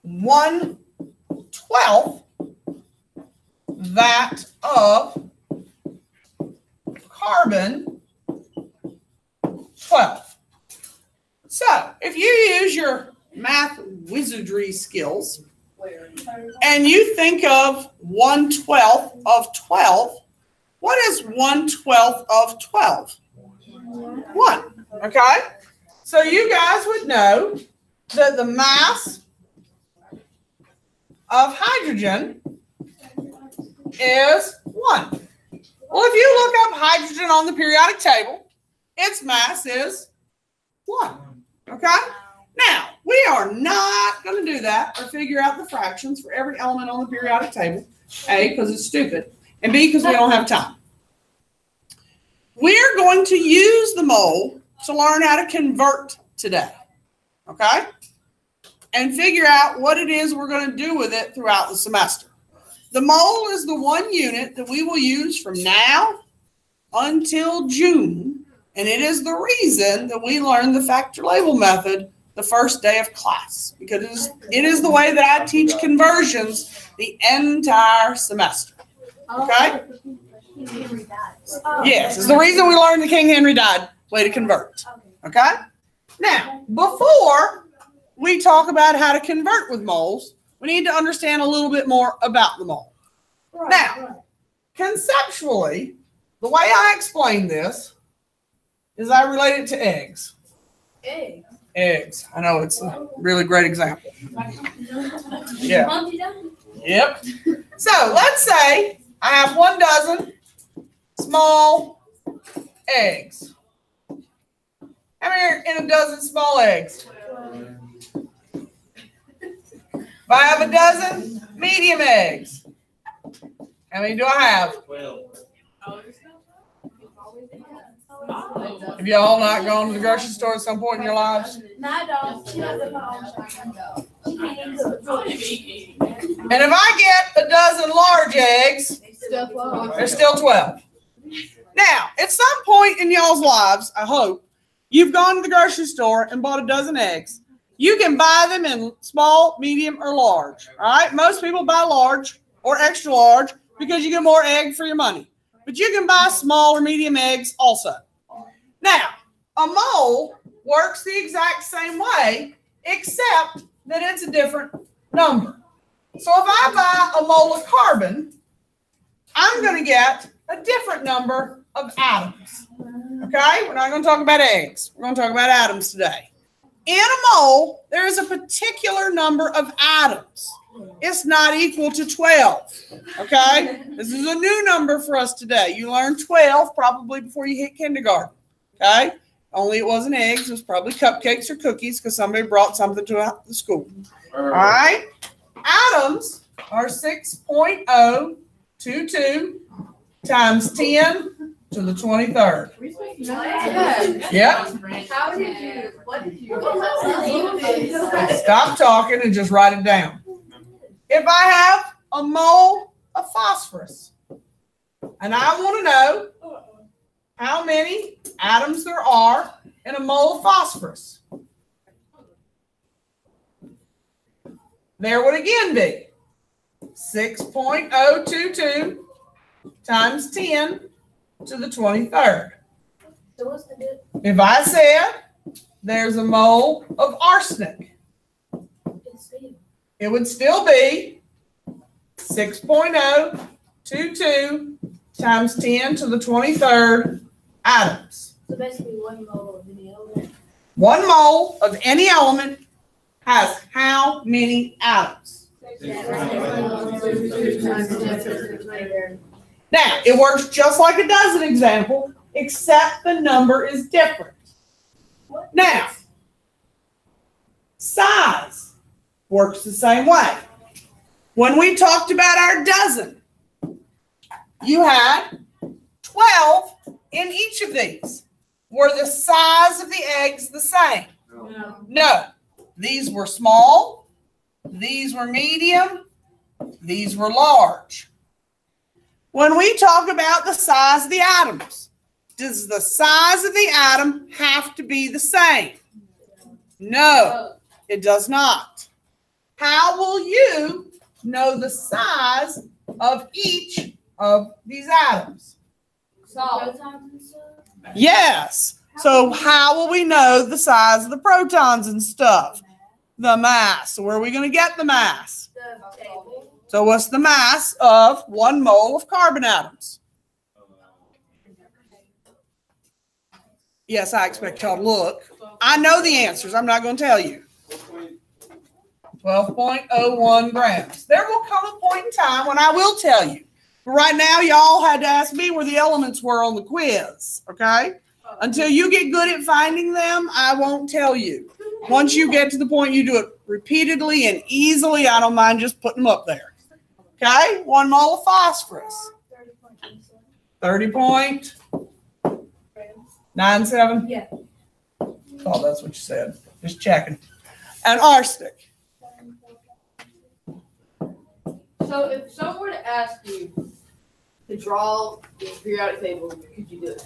1/12 that of carbon 12. So if you use your math wizardry skills and you think of 1/12 of 12, what is 1/12 of 12? 1. Okay? So you guys would know that the mass of hydrogen is 1. Well, if you look up hydrogen on the periodic table, its mass is 1. Okay? Now, we are not going to do that or figure out the fractions for every element on the periodic table. A, because it's stupid, and B, because we don't have time. We're going to use the mole to learn how to convert today. Okay? And figure out what it is we're going to do with it throughout the semester. The mole is the one unit that we will use from now until June, and it is the reason that we learn the factor label method the first day of class, because it is the way that I teach conversions the entire semester. Okay? Yes, it's the reason we learned the King Henry died way to convert. Okay? Now, before we talk about how to convert with moles, we need to understand a little bit more about the mole. Now, conceptually, the way I explain this is I relate it to eggs. Eggs. Eggs. I know it's a really great example. Yeah. Yep. So let's say I have 1 dozen small eggs. How many are in a dozen small eggs? If I have a dozen medium eggs, how many do I have? 12. Have y'all not gone to the grocery store at some point in your lives? No, I don't. And if I get a dozen large eggs, there's still 12. Now, at some point in y'all's lives, I hope, you've gone to the grocery store and bought a dozen eggs. You can buy them in small, medium, or large. All right? Most people buy large or extra large because you get more egg for your money. But you can buy small or medium eggs also. Now, a mole works the exact same way, except that it's a different number. So if I buy a mole of carbon, I'm going to get a different number of atoms. Okay? We're not going to talk about eggs. We're going to talk about atoms today. In a mole, there is a particular number of atoms. It's not equal to 12. Okay? This is a new number for us today. You learned 12 probably before you hit kindergarten. Okay? Only it wasn't eggs. It was probably cupcakes or cookies because somebody brought something to the school. All right? Atoms are 6.022 times 10 to the 23rd. Yep. How did you, what did you? Stop talking and just write it down. If I have a mole of phosphorus and I want to know how many atoms there are in a mole of phosphorus, there would again be 6.022 times 10 to the 23rd. So what's the difference? If I said there's a mole of arsenic, it would still be 6.022 times 10 to the 23rd atoms. So basically 1 mole of any element. 1 mole of any element has how many atoms? Now, it works just like a dozen example, except the number is different. Now, Size works the same way. When we talked about our dozen, you had 12 in each of these. Were the size of the eggs the same? No. These were small, these were medium, these were large. When we talk about the size of the atoms, does the size of the atom have to be the same? No, it does not. How will you know the size of each of these atoms? Yes. So how will we know the size of the protons and stuff? The mass. So where are we going to get the mass? So what's the mass of 1 mole of carbon atoms? Yes, I expect y'all to look. I know the answers. I'm not going to tell you. 12.01 grams. There will come a point in time when I will tell you. But right now, y'all had to ask me where the elements were on the quiz, okay? Until you get good at finding them, I won't tell you. Once you get to the point you do it repeatedly and easily, I don't mind just putting them up there. Okay? 1 mole of phosphorus. 30.97? Yeah. Oh, that's what you said. Just checking. And arsenic. So if someone were to ask you to draw the periodic table, could you do it?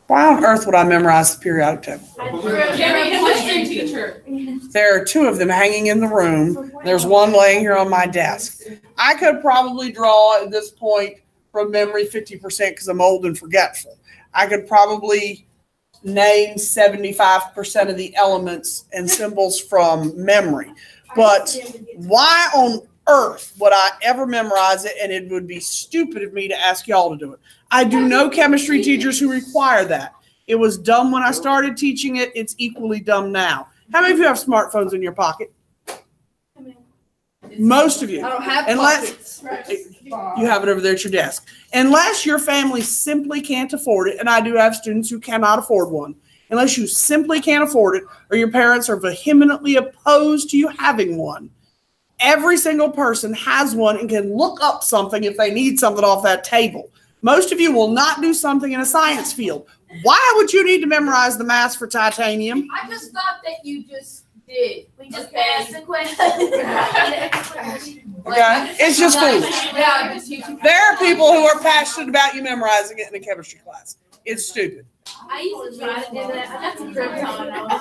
Why on earth would I memorize the periodic table? Chemistry teacher. There are 2 of them hanging in the room. There's 1 laying here on my desk. I could probably draw at this point from memory 50% because I'm old and forgetful. I could probably name 75% of the elements and symbols from memory. But why on earth would I ever memorize it? And it would be stupid of me to ask y'all to do it. I do know chemistry teachers who require that. It was dumb when I started teaching it. It's equally dumb now. How many of you have smartphones in your pocket? Most of you. I don't have Unless pockets. you have it over there at your desk. Unless your family simply can't afford it, and I do have students who cannot afford one. Unless you simply can't afford it, or your parents are vehemently opposed to you having one, every single person has one and can look up something if they need something off that table. Most of you will not do something in a science field. Why would you need to memorize the mass for titanium? I just thought that you just did. We just Okay. asked the question. Okay? It's just foolish. Yeah, just teach you. There are people who are passionate about you memorizing it in a chemistry class. It's stupid. I used to try to do that. I got some Krypton. I was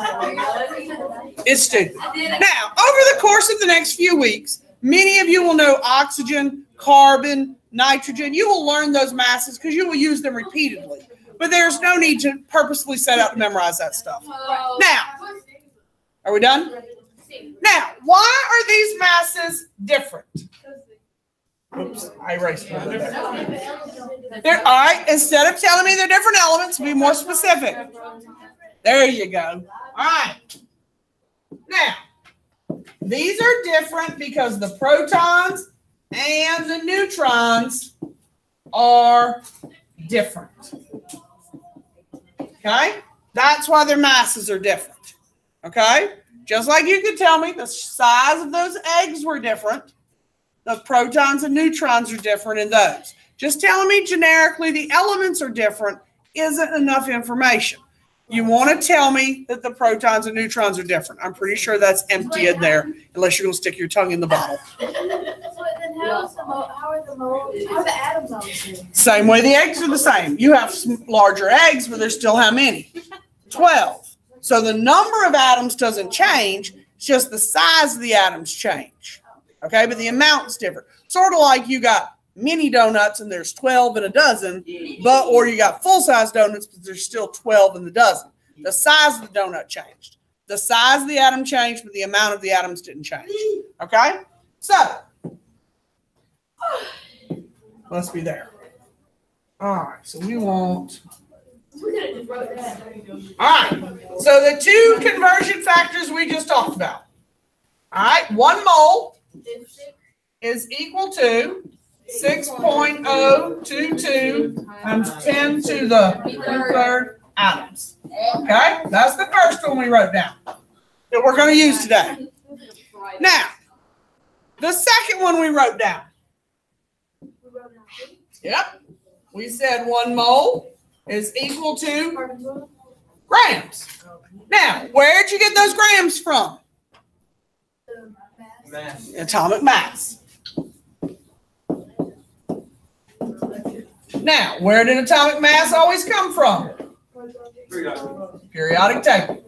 like, It's stupid. I did it. Now, over the course of the next few weeks, many of you will know oxygen, carbon, nitrogen. You will learn those masses because you will use them repeatedly. But there's no need to purposely set out to memorize that stuff. Now, are we done? Now, why are these masses different? Oops, I erased one of them. All right, instead of telling me they're different elements, be more specific. There you go. All right. Now, these are different because the protons and the neutrons are different. Okay? That's why their masses are different. Okay? Just like you could tell me the size of those eggs were different, the protons and neutrons are different in those. Just telling me generically the elements are different isn't enough information. You want to tell me that the protons and neutrons are different. I'm pretty sure that's empty in there, unless you're going to stick your tongue in the bottle. So then how are the atoms on the same? Same way the eggs are the same. You have larger eggs, but there's still how many? 12. So the number of atoms doesn't change. It's just the size of the atoms change. Okay, but the amount's different. Sort of like you got mini donuts and there's 12 in a dozen, or you got full-size donuts, but there's still 12 in the dozen. The size of the donut changed. The size of the atom changed, but the amount of the atoms didn't change. Okay? So, let's be there. All right, so we want... All right, so the 2 conversion factors we just talked about. All right, 1 mole is equal to 6.022 times 10 to the 3rd atoms. Okay, that's the first one we wrote down. that we're going to use today. Now, the second one we wrote down. Yep. We said 1 mole is equal to grams. Now, where'd you get those grams from? Mass. Atomic mass. Now, where did atomic mass always come from? Periodic table.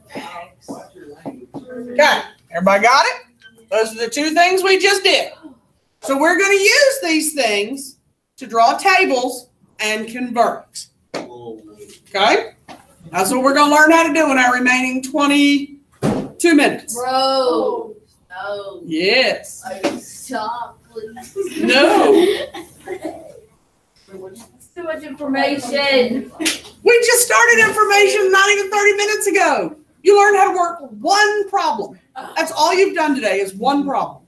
Okay, everybody got it? Those are the two things we just did. So we're going to use these things to draw tables and convert. Okay? That's what we're going to learn how to do in our remaining 22 minutes. Bro. No. Yes. Stop, please. No. It's too much information. We just started information not even 30 minutes ago. You learned how to work one problem. That's all you've done today is one problem.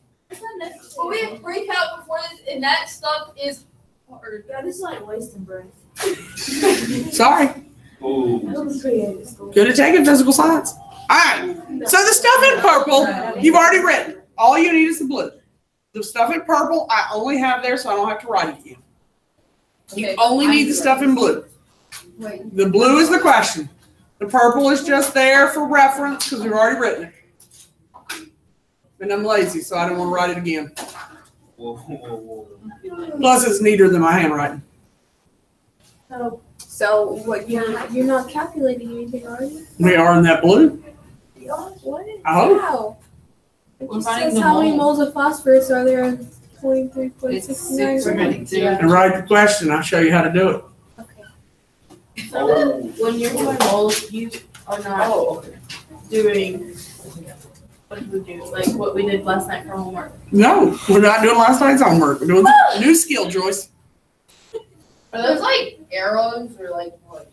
Well, we have recap before this, and that stuff is hard. Yeah, this is like wasting breath. Sorry. That was creative school. Good at taking physical science. All right. So the stuff in purple, you've already written. All you need is the blue. The stuff in purple, I only have there, so I don't have to write it again. You only need the stuff in blue. Wait. The blue is the question. The purple is just there for reference because we've already written it. And I'm lazy, so I don't want to write it again. Plus, it's neater than my handwriting. So what? You're not calculating anything, are you? We are in that blue. What? I hope. How? It We're just finding says the how many moles. moles of phosphorus are there in 23.69? And write the question. I'll show you how to do it. Okay. So when you're doing moles, you are not doing, what did we do? Like what we did last night for homework. No, we're not doing last night's homework. We're doing a new skill, Joyce. Are those like arrows or like what?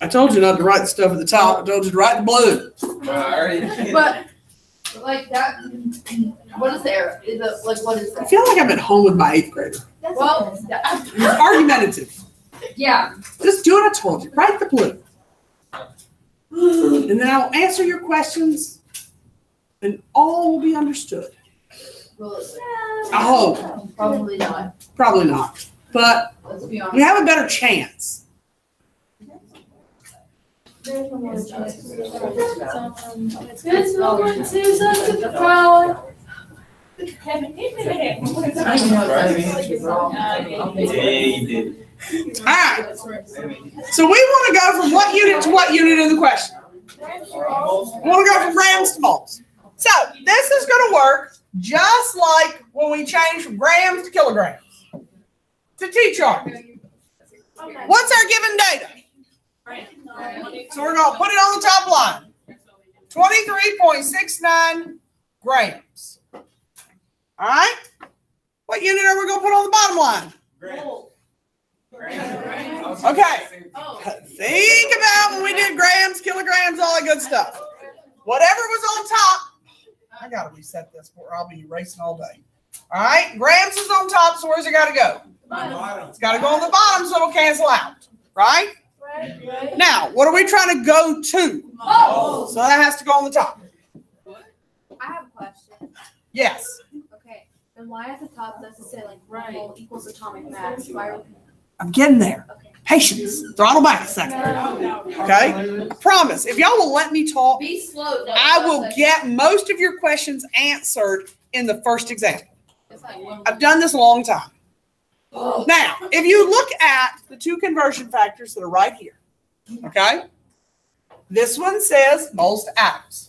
I told you not to write the stuff at the top. I told you to write the blue. But like that, what is the arrow? Is it like what is I that? feel like I'm at home with my 8th grader. Well, It's argumentative. yeah. Just do what I told you. Write the blue. And then I'll answer your questions and all will be understood. I hope. Probably not. Probably not. But Let's be honest. we have a better chance. There's no more choices. There's no one to such a power. Alright. So we want to go from what unit to what unit in the question? We want to go from grams to moles. So this is going to work just like when we change from grams to kilograms to T-chart. What's our given data? So we're going to put it on the top line. 23.69 grams. All right? What unit are we going to put on the bottom line? Okay. Think about when we did grams, kilograms, all that good stuff. Whatever was on top, I got to reset this or I'll be erasing all day. All right? Grams is on top, so where's it got to go? It's got to go on the bottom so it'll cancel out. Right? Now, what are we trying to go to? So that has to go on the top. I have a question. Yes. Okay. Then why at the top does it say like mole equals atomic mass? Why? I'm getting there. Okay. Patience. Throttle back a second. Okay? Promise. If y'all will let me talk, Be slow. No, I will get most of your questions answered in the first example. It's like one. I've done this a long time. Now, if you look at the two conversion factors that are right here, okay? This one says moles to atoms.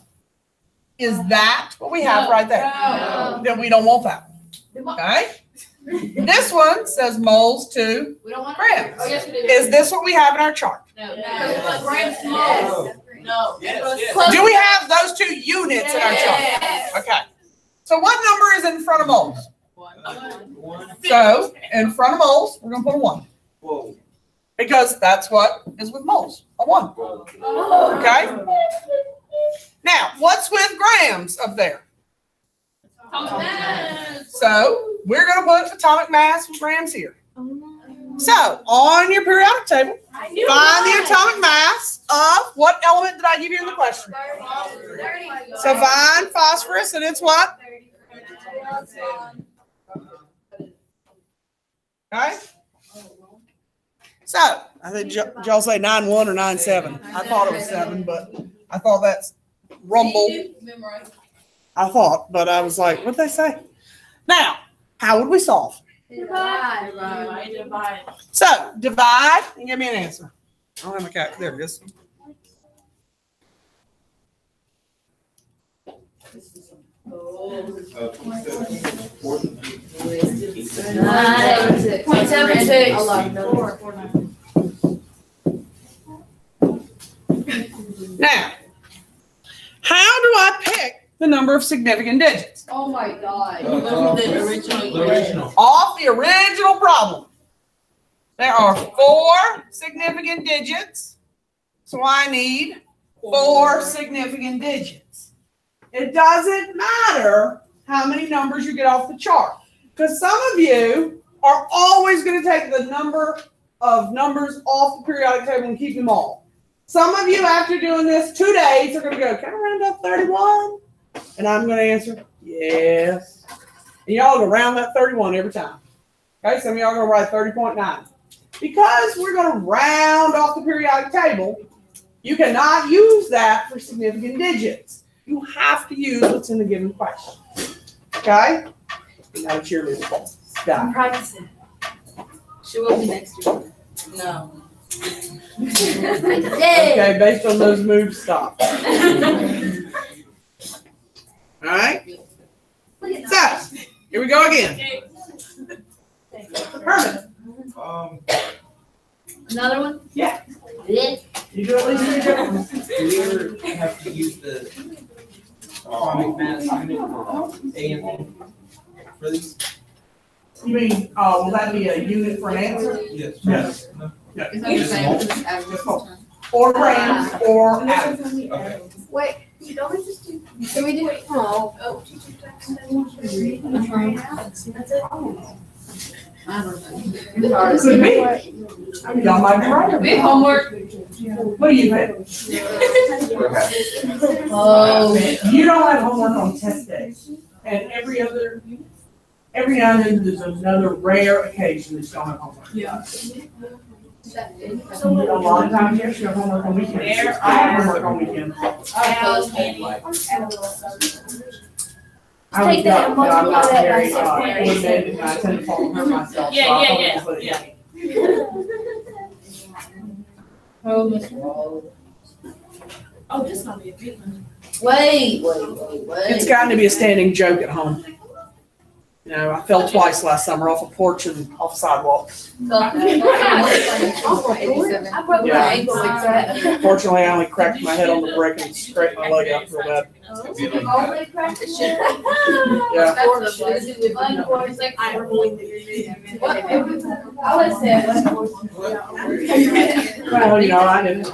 Is that what we have right there? No. Then we don't want that one, okay? This one says moles to We don't want grams. Oh, yes, we do. Is this what we have in our chart? No. Grams to moles. No. Do we have those two units in our chart? Yes. Okay. So what number is in front of moles? One. So in front of moles, we're going to put a 1. Whoa. Because that's what is with moles, a 1. Okay? Now, what's with grams up there? So we're going to put atomic mass with grams here. So on your periodic table, find the atomic mass of what element did I give you in the question? So find phosphorus, and it's what? Okay. So I think y'all say 9-1 or 9-7. I thought it was 7, but I thought that's rumble. I thought, but I was like, what'd they say? Now, how would we solve? Divide. So divide and give me an answer. I don't have my cat. There it is. Now, how do I pick the number of significant digits? Oh my God. The original. Off the original problem. There are 4 significant digits, so I need 4 significant digits. It doesn't matter how many numbers you get off the chart, because some of you are always going to take the number of numbers off the periodic table and keep them all. Some of you, after doing this 2 days, are going to go, can I round up 31? And I'm going to answer, yes. And y'all go round that 31 every time. Okay, some of y'all are going to write 30.9. Because we're going to round off the periodic table, you cannot use that for significant digits. You have to use what's in the given question. Okay? You're not a cheerleader. Stop. Practicing. She will be next year. No. Okay, based on those moves, stop. All right? So, here we go again. Herman. Another one? Yeah. Yeah. You do at least 3 different ones. Do we ever have to use the atomic mass unit AMP for these? You mean, will that be a unit for an answer? Yes. Yes. No? Is that the same? Just average. Or grams or atoms? Okay. Wait, don't we just do? Can we do? Oh. That's it. I don't know. Could be. Y'all might be right. Big homework. What do you think? Oh. You don't have homework on test days. And every now and then there's another rare occasion that you don't have homework. Yeah. A lot of times, yes, you have homework on weekends. I have homework on weekends. I Take that and multiply not that by very, 6.8. coordinated, and I tend to fall hurt myself. so Yeah, I yeah, don't yeah, put it yeah. in. Oh, this gonna be a big one. Wait. It's gotten to be a standing joke at home. You know, I fell twice last summer off a porch and off a sidewalk. I broke my ankle like that. Fortunately, I only cracked my head on the brick and scraped my leg out real bad. Only practice. Yeah. I would say. Well, you know, I didn't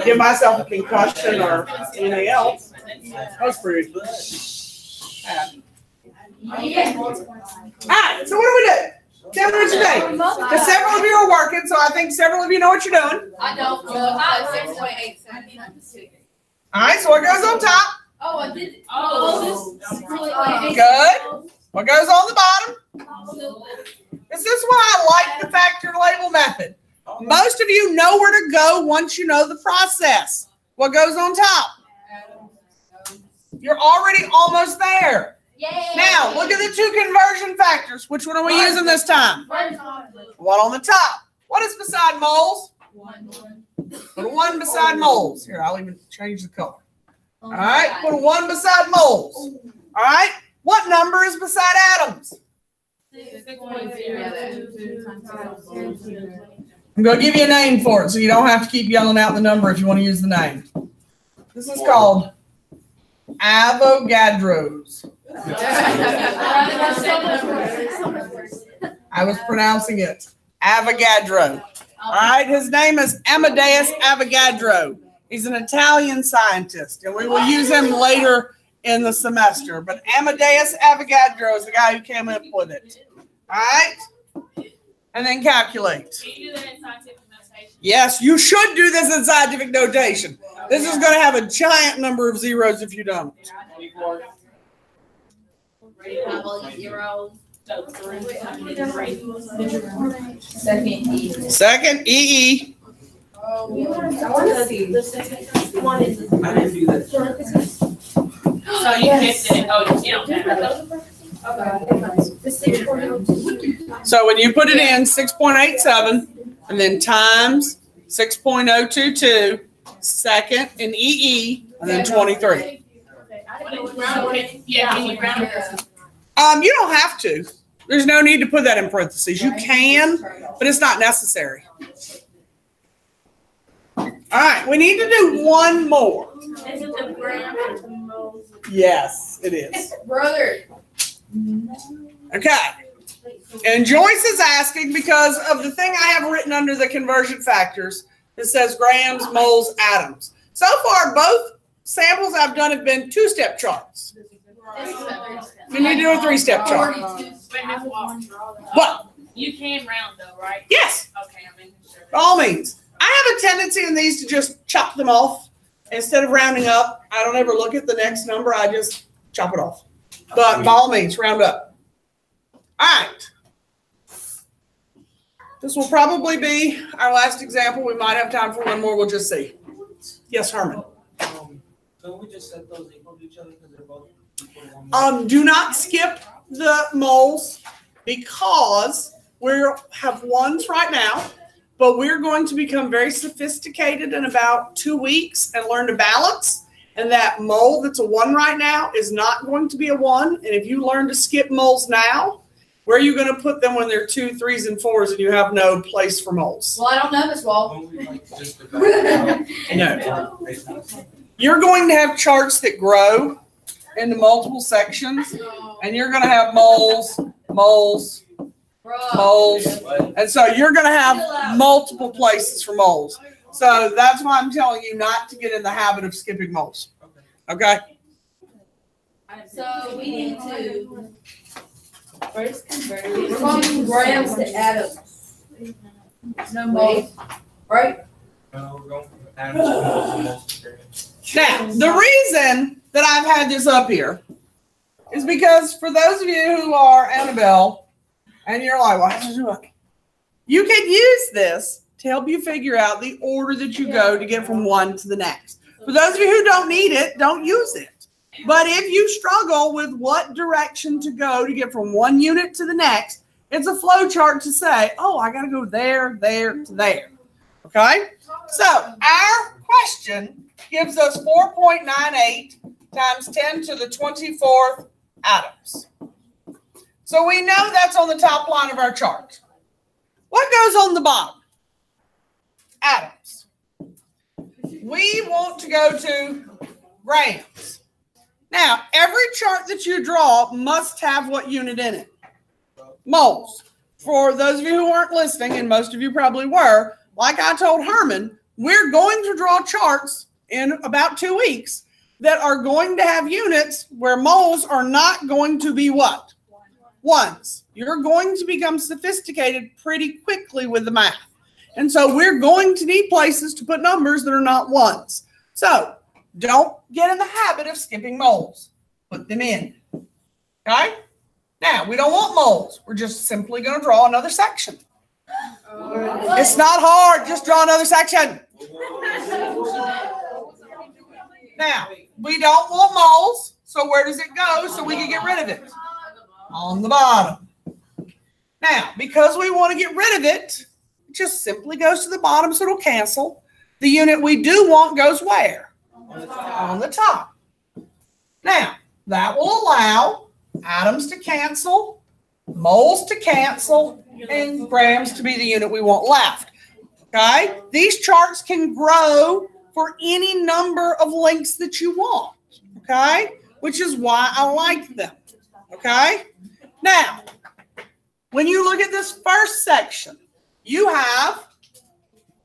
give myself a concussion or anything else. That was pretty bad. All right, so what do we do? Tell me what you think. Because several of you are working, so I think several of you know what you're doing. I don't know. 6.8. All right, so what goes on top? Oh, I did. Good. What goes on the bottom? This is why I like the factor label method. Most of you know where to go once you know the process. What goes on top? You're already almost there. Now, look at the 2 conversion factors. Which one are we using this time? One on the top. What is beside moles? Put a 1 beside moles. Here, I'll even change the color. All right, put a 1 beside moles. All right, what number is beside atoms? I'm going to give you a name for it so you don't have to keep yelling out the number if you want to use the name. This is called Avogadro's. I was pronouncing it Avogadro. All right, his name is Amadeus Avogadro. He's an Italian scientist, and we will use him later in the semester. But Amadeus Avogadro is the guy who came up with it. All right? and then calculate. Can you do that in scientific notation? Yes, you should do this in scientific notation. This is going to have a giant number of zeros if you don't. 24. Zero. So three. Second E. Second, EE. I want to see. The second one is. I didn't do that. So you picked it. Oh, you don't have it. The 6.02. So when you put it in 6.87 and then times 6.022, second in EE, and then 23. Yeah, can you round it? You don't have to. There's no need to put that in parentheses. You can, but it's not necessary. All right, we need to do one more. Is it the gram or the moles? Yes, it is. Brother. Okay. And Joyce is asking because of the thing I have written under the conversion factors that says grams, moles, atoms. So far, both samples I've done have been two-step charts. Can you do a three-step chart? Wait, Ms. Walker. What? You can round though, right? Yes, Okay, I'm making sure. by all means. I have a tendency in these to just chop them off. Instead of rounding up, I don't ever look at the next number. I just chop it off. But by all means, round up. All right. This will probably be our last example. We might have time for one more. We'll just see. Yes, Herman. Don't we just set those equal to each other because they're both equal to one? Do not skip the moles because we have ones right now, but we're going to become very sophisticated in about 2 weeks and learn to balance. And that mole that's a 1 right now is not going to be a 1. And if you learn to skip moles now, where are you going to put them when they're 2, 3s, and 4s and you have no place for moles? Well, I don't know, Miss Wall. Don't we like just divide it out? No. You're going to have charts that grow into multiple sections, and you're going to have moles, moles, moles. And so you're going to have multiple places for moles. So that's why I'm telling you not to get in the habit of skipping moles. Okay? So we need to first convert. We're going from grams to atoms. No moles, right? No, we're going from atoms to moles and moles to grams. Now, the reason that I've had this up here is because for those of you who are Annabelle, and you're like, well, how do I do it? You can use this to help you figure out the order that you go to get from one to the next. For those of you who don't need it, don't use it. But if you struggle with what direction to go to get from one unit to the next, it's a flow chart to say, oh, I got to go there, there, to there. Okay? So our question gives us 4.98 times 10 to the 24th atoms. So we know that's on the top line of our chart. What goes on the bottom? Atoms. We want to go to grams. Now, every chart that you draw must have what unit in it? Moles. For those of you who weren't listening, and most of you probably were, like I told Herman, we're going to draw charts in about 2 weeks that are going to have units where moles are not going to be what? Ones. You're going to become sophisticated pretty quickly with the math. And so we're going to need places to put numbers that are not ones. So don't get in the habit of skipping moles. Put them in. Okay? Now, we don't want moles. We're just simply going to draw another section. It's not hard. Just draw another section. Now, we don't want moles. So where does it go so we can get rid of it? On the bottom. Now, because we want to get rid of it, it just simply goes to the bottom so it'll cancel. The unit we do want goes where? On the top. Now, that will allow atoms to cancel, moles to cancel, and grams to be the unit we want left. Okay? These charts can grow for any number of lengths that you want. Okay? Which is why I like them. Okay? Now, when you look at this first section, you have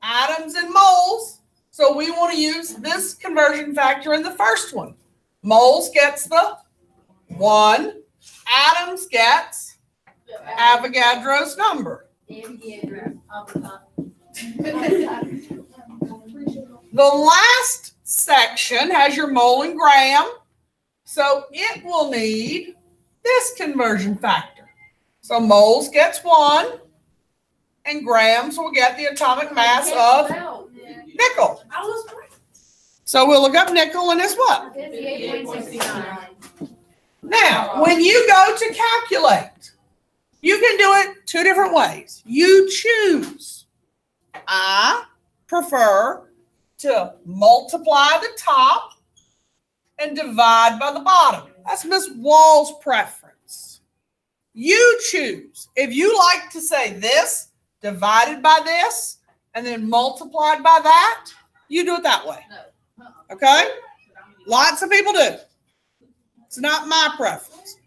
atoms and moles. So we want to use this conversion factor in the first one. Moles gets the 1. Atoms gets Avogadro's number. The last section has your mole and gram, so it will need this conversion factor. So moles gets 1, and grams will get the atomic mass of nickel. So we'll look up nickel, and it's what? 58.69. Now, when you go to calculate, you can do it 2 different ways. You choose. I prefer to multiply the top and divide by the bottom. That's Miss Wall's preference. You choose. If you like to say this divided by this and then multiplied by that, you do it that way. Okay? Lots of people do. It's not my preference.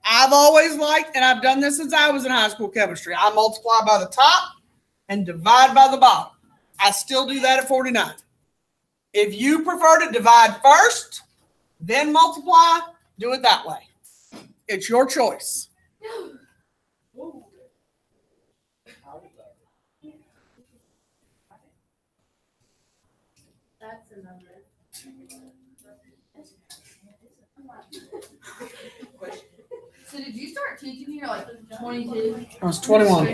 I've always liked, and I've done this since I was in high school chemistry, I multiply by the top and divide by the bottom. I still do that at 49. If you prefer to divide first, then multiply, do it that way. It's your choice. That's a number. So did you start teaching here like 22? I was 21. Do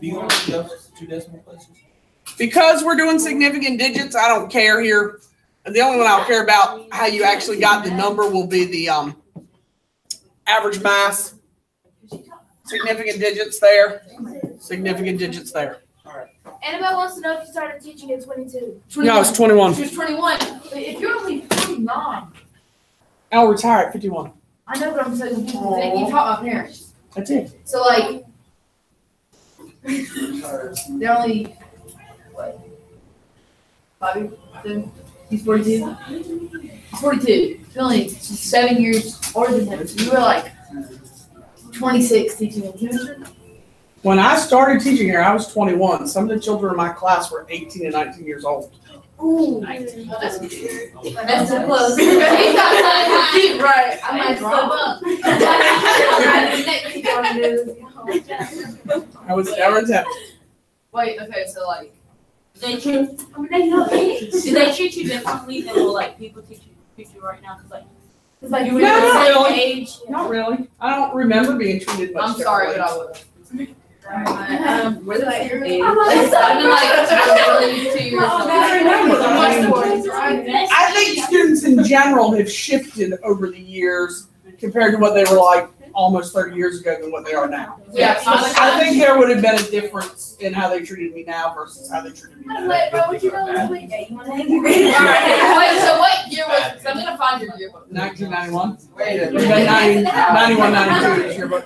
you want to go 2 decimal places? Because we're doing significant digits, I don't care here. And the only one I'll care about how you actually got the number will be the average mass. Significant digits there. Significant digits there. Annabelle wants to know if you started teaching at 22. No, it's 21. She was 21. But if you're only 49, I'll retire at 51. I know what I'm saying. You taught my parents. I did. So like, they're only what? 5 years? He's 42. He's 42. He's only 7 years older than him. So you were like 26 teaching him chemistry. When I started teaching here, I was 21. Some of the children in my class were 18 and 19 years old. Ooh, that's so close. Right, I might step up. I was never tempted. Wait, okay, so like, They treat, do they treat you differently than what like people treat you right now? Cause like you were No, the not same really. age. Not really. I don't remember being treated much I'm sorry, but differently. I would. Where the heck are they? I've been like really 2 years I think students in general have shifted over the years compared to what they were like almost 30 years ago than what they are now. Yeah, I think there would have been a difference in how they treated me now versus how they treated me then. Alright, wait, so what year was, because I'm gonna find your yearbook. 1991? Wait a It would have been 91, 92 is your book.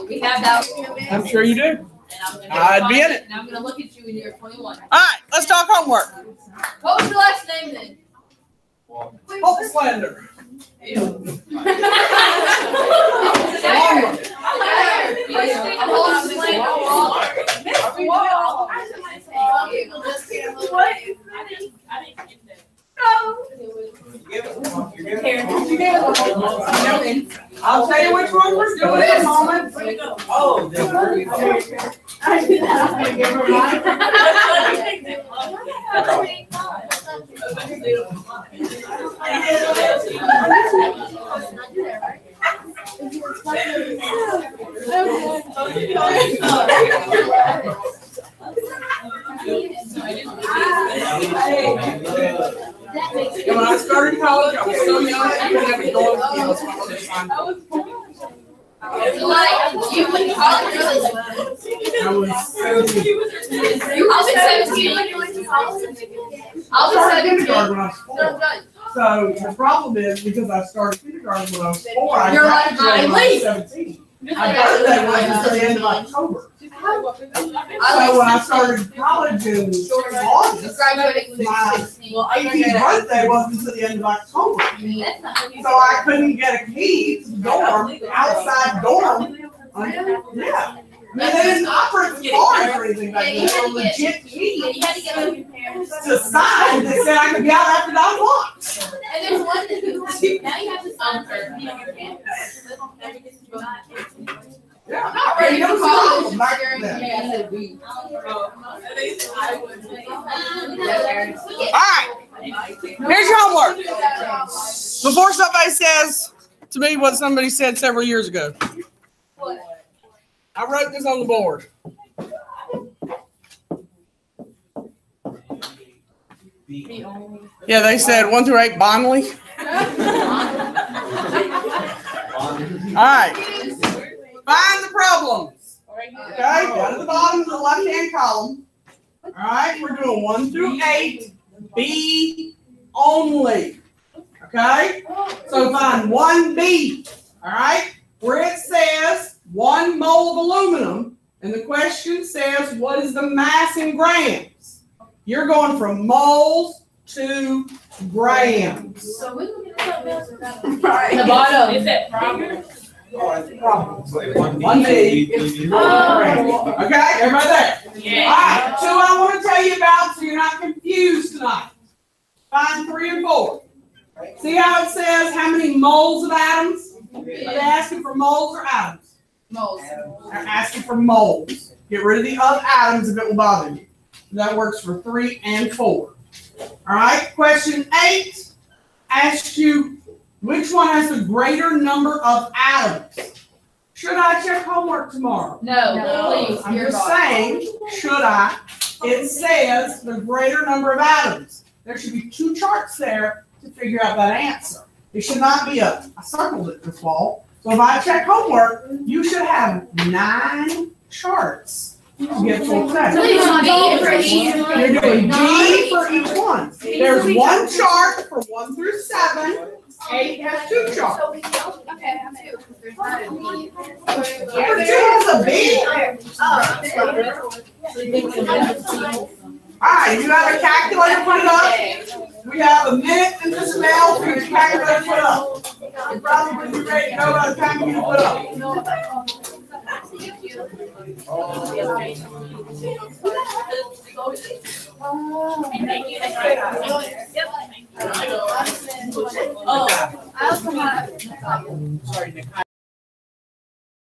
We have that. I'm sure you do. And I'm gonna I'd be in it. And I'm gonna look at you when you're 21. All right, let's talk homework. What was your last name then? Hulk Slender. Long one. I'll tell you which one we're doing in a moment. Oh, And when I started college, I was so young, I couldn't even go on the field. So I was fine. Like, you went to college early. I was 17. I'll be 17. I'll be 17. Kindergarten when I was 4. So the problem is because I started kindergarten when I was 4, I You're like, graduated when I was "Leave." 17. My birthday wasn't until the end of October. So when I started college in August, Graduating when my 16. 18th birthday wasn't until the end of October. So I couldn't get a key to the dorm, outside dorm. Yeah. I mean, they didn't operate the cars or anything back then. They were legit keys You had to get with your parents. to sign. They said I could be out after 9 o'clock. And there's one that now you have to sign for your campus. Yeah. Not ready for college. Back During then. the I said we. At least I would. All right, here's your homework. Before somebody says to me what somebody said several years ago, I wrote this on the board. Yeah, they said 1 through 8 Bonnelly. All right, find the problems. Okay, down to the bottom of the left-hand column. All right, we're doing 1 through 8, B only. Okay, so find 1B. All right, where it says 1 mole of aluminum, and the question says what is the mass in grams? You're going from moles to grams. So we can get something else without. The bottom. Is that bigger? One B. Okay, everybody there? Yeah. All right, two I want to tell you about so you're not confused tonight. Find 3 and 4. See how it says how many moles of atoms? Are they asking for moles or atoms? Moles. They're asking for moles. Get rid of the other atoms if it will bother you. That works for 3 and 4. All right, question 8 asks you which one has the greater number of atoms. Should I check homework tomorrow? No, please. I'm Your just bottom. saying, should I? It says the greater number of atoms. There should be 2 charts there to figure out that answer. It should not be I circled it this fall. So if I check homework, you should have 9 charts to get full credit. Please, B for each one. You're doing D for each one. There's 1 chart for 1 through 7. 8 has 2 charts. Okay, I'm two. Number 2 has a B. All right, you have a calculator, put it up. We have a minute and just now for your calculator to put up. You're probably be ready to go by the time you put up. Oh. I also want. Sorry, Nick.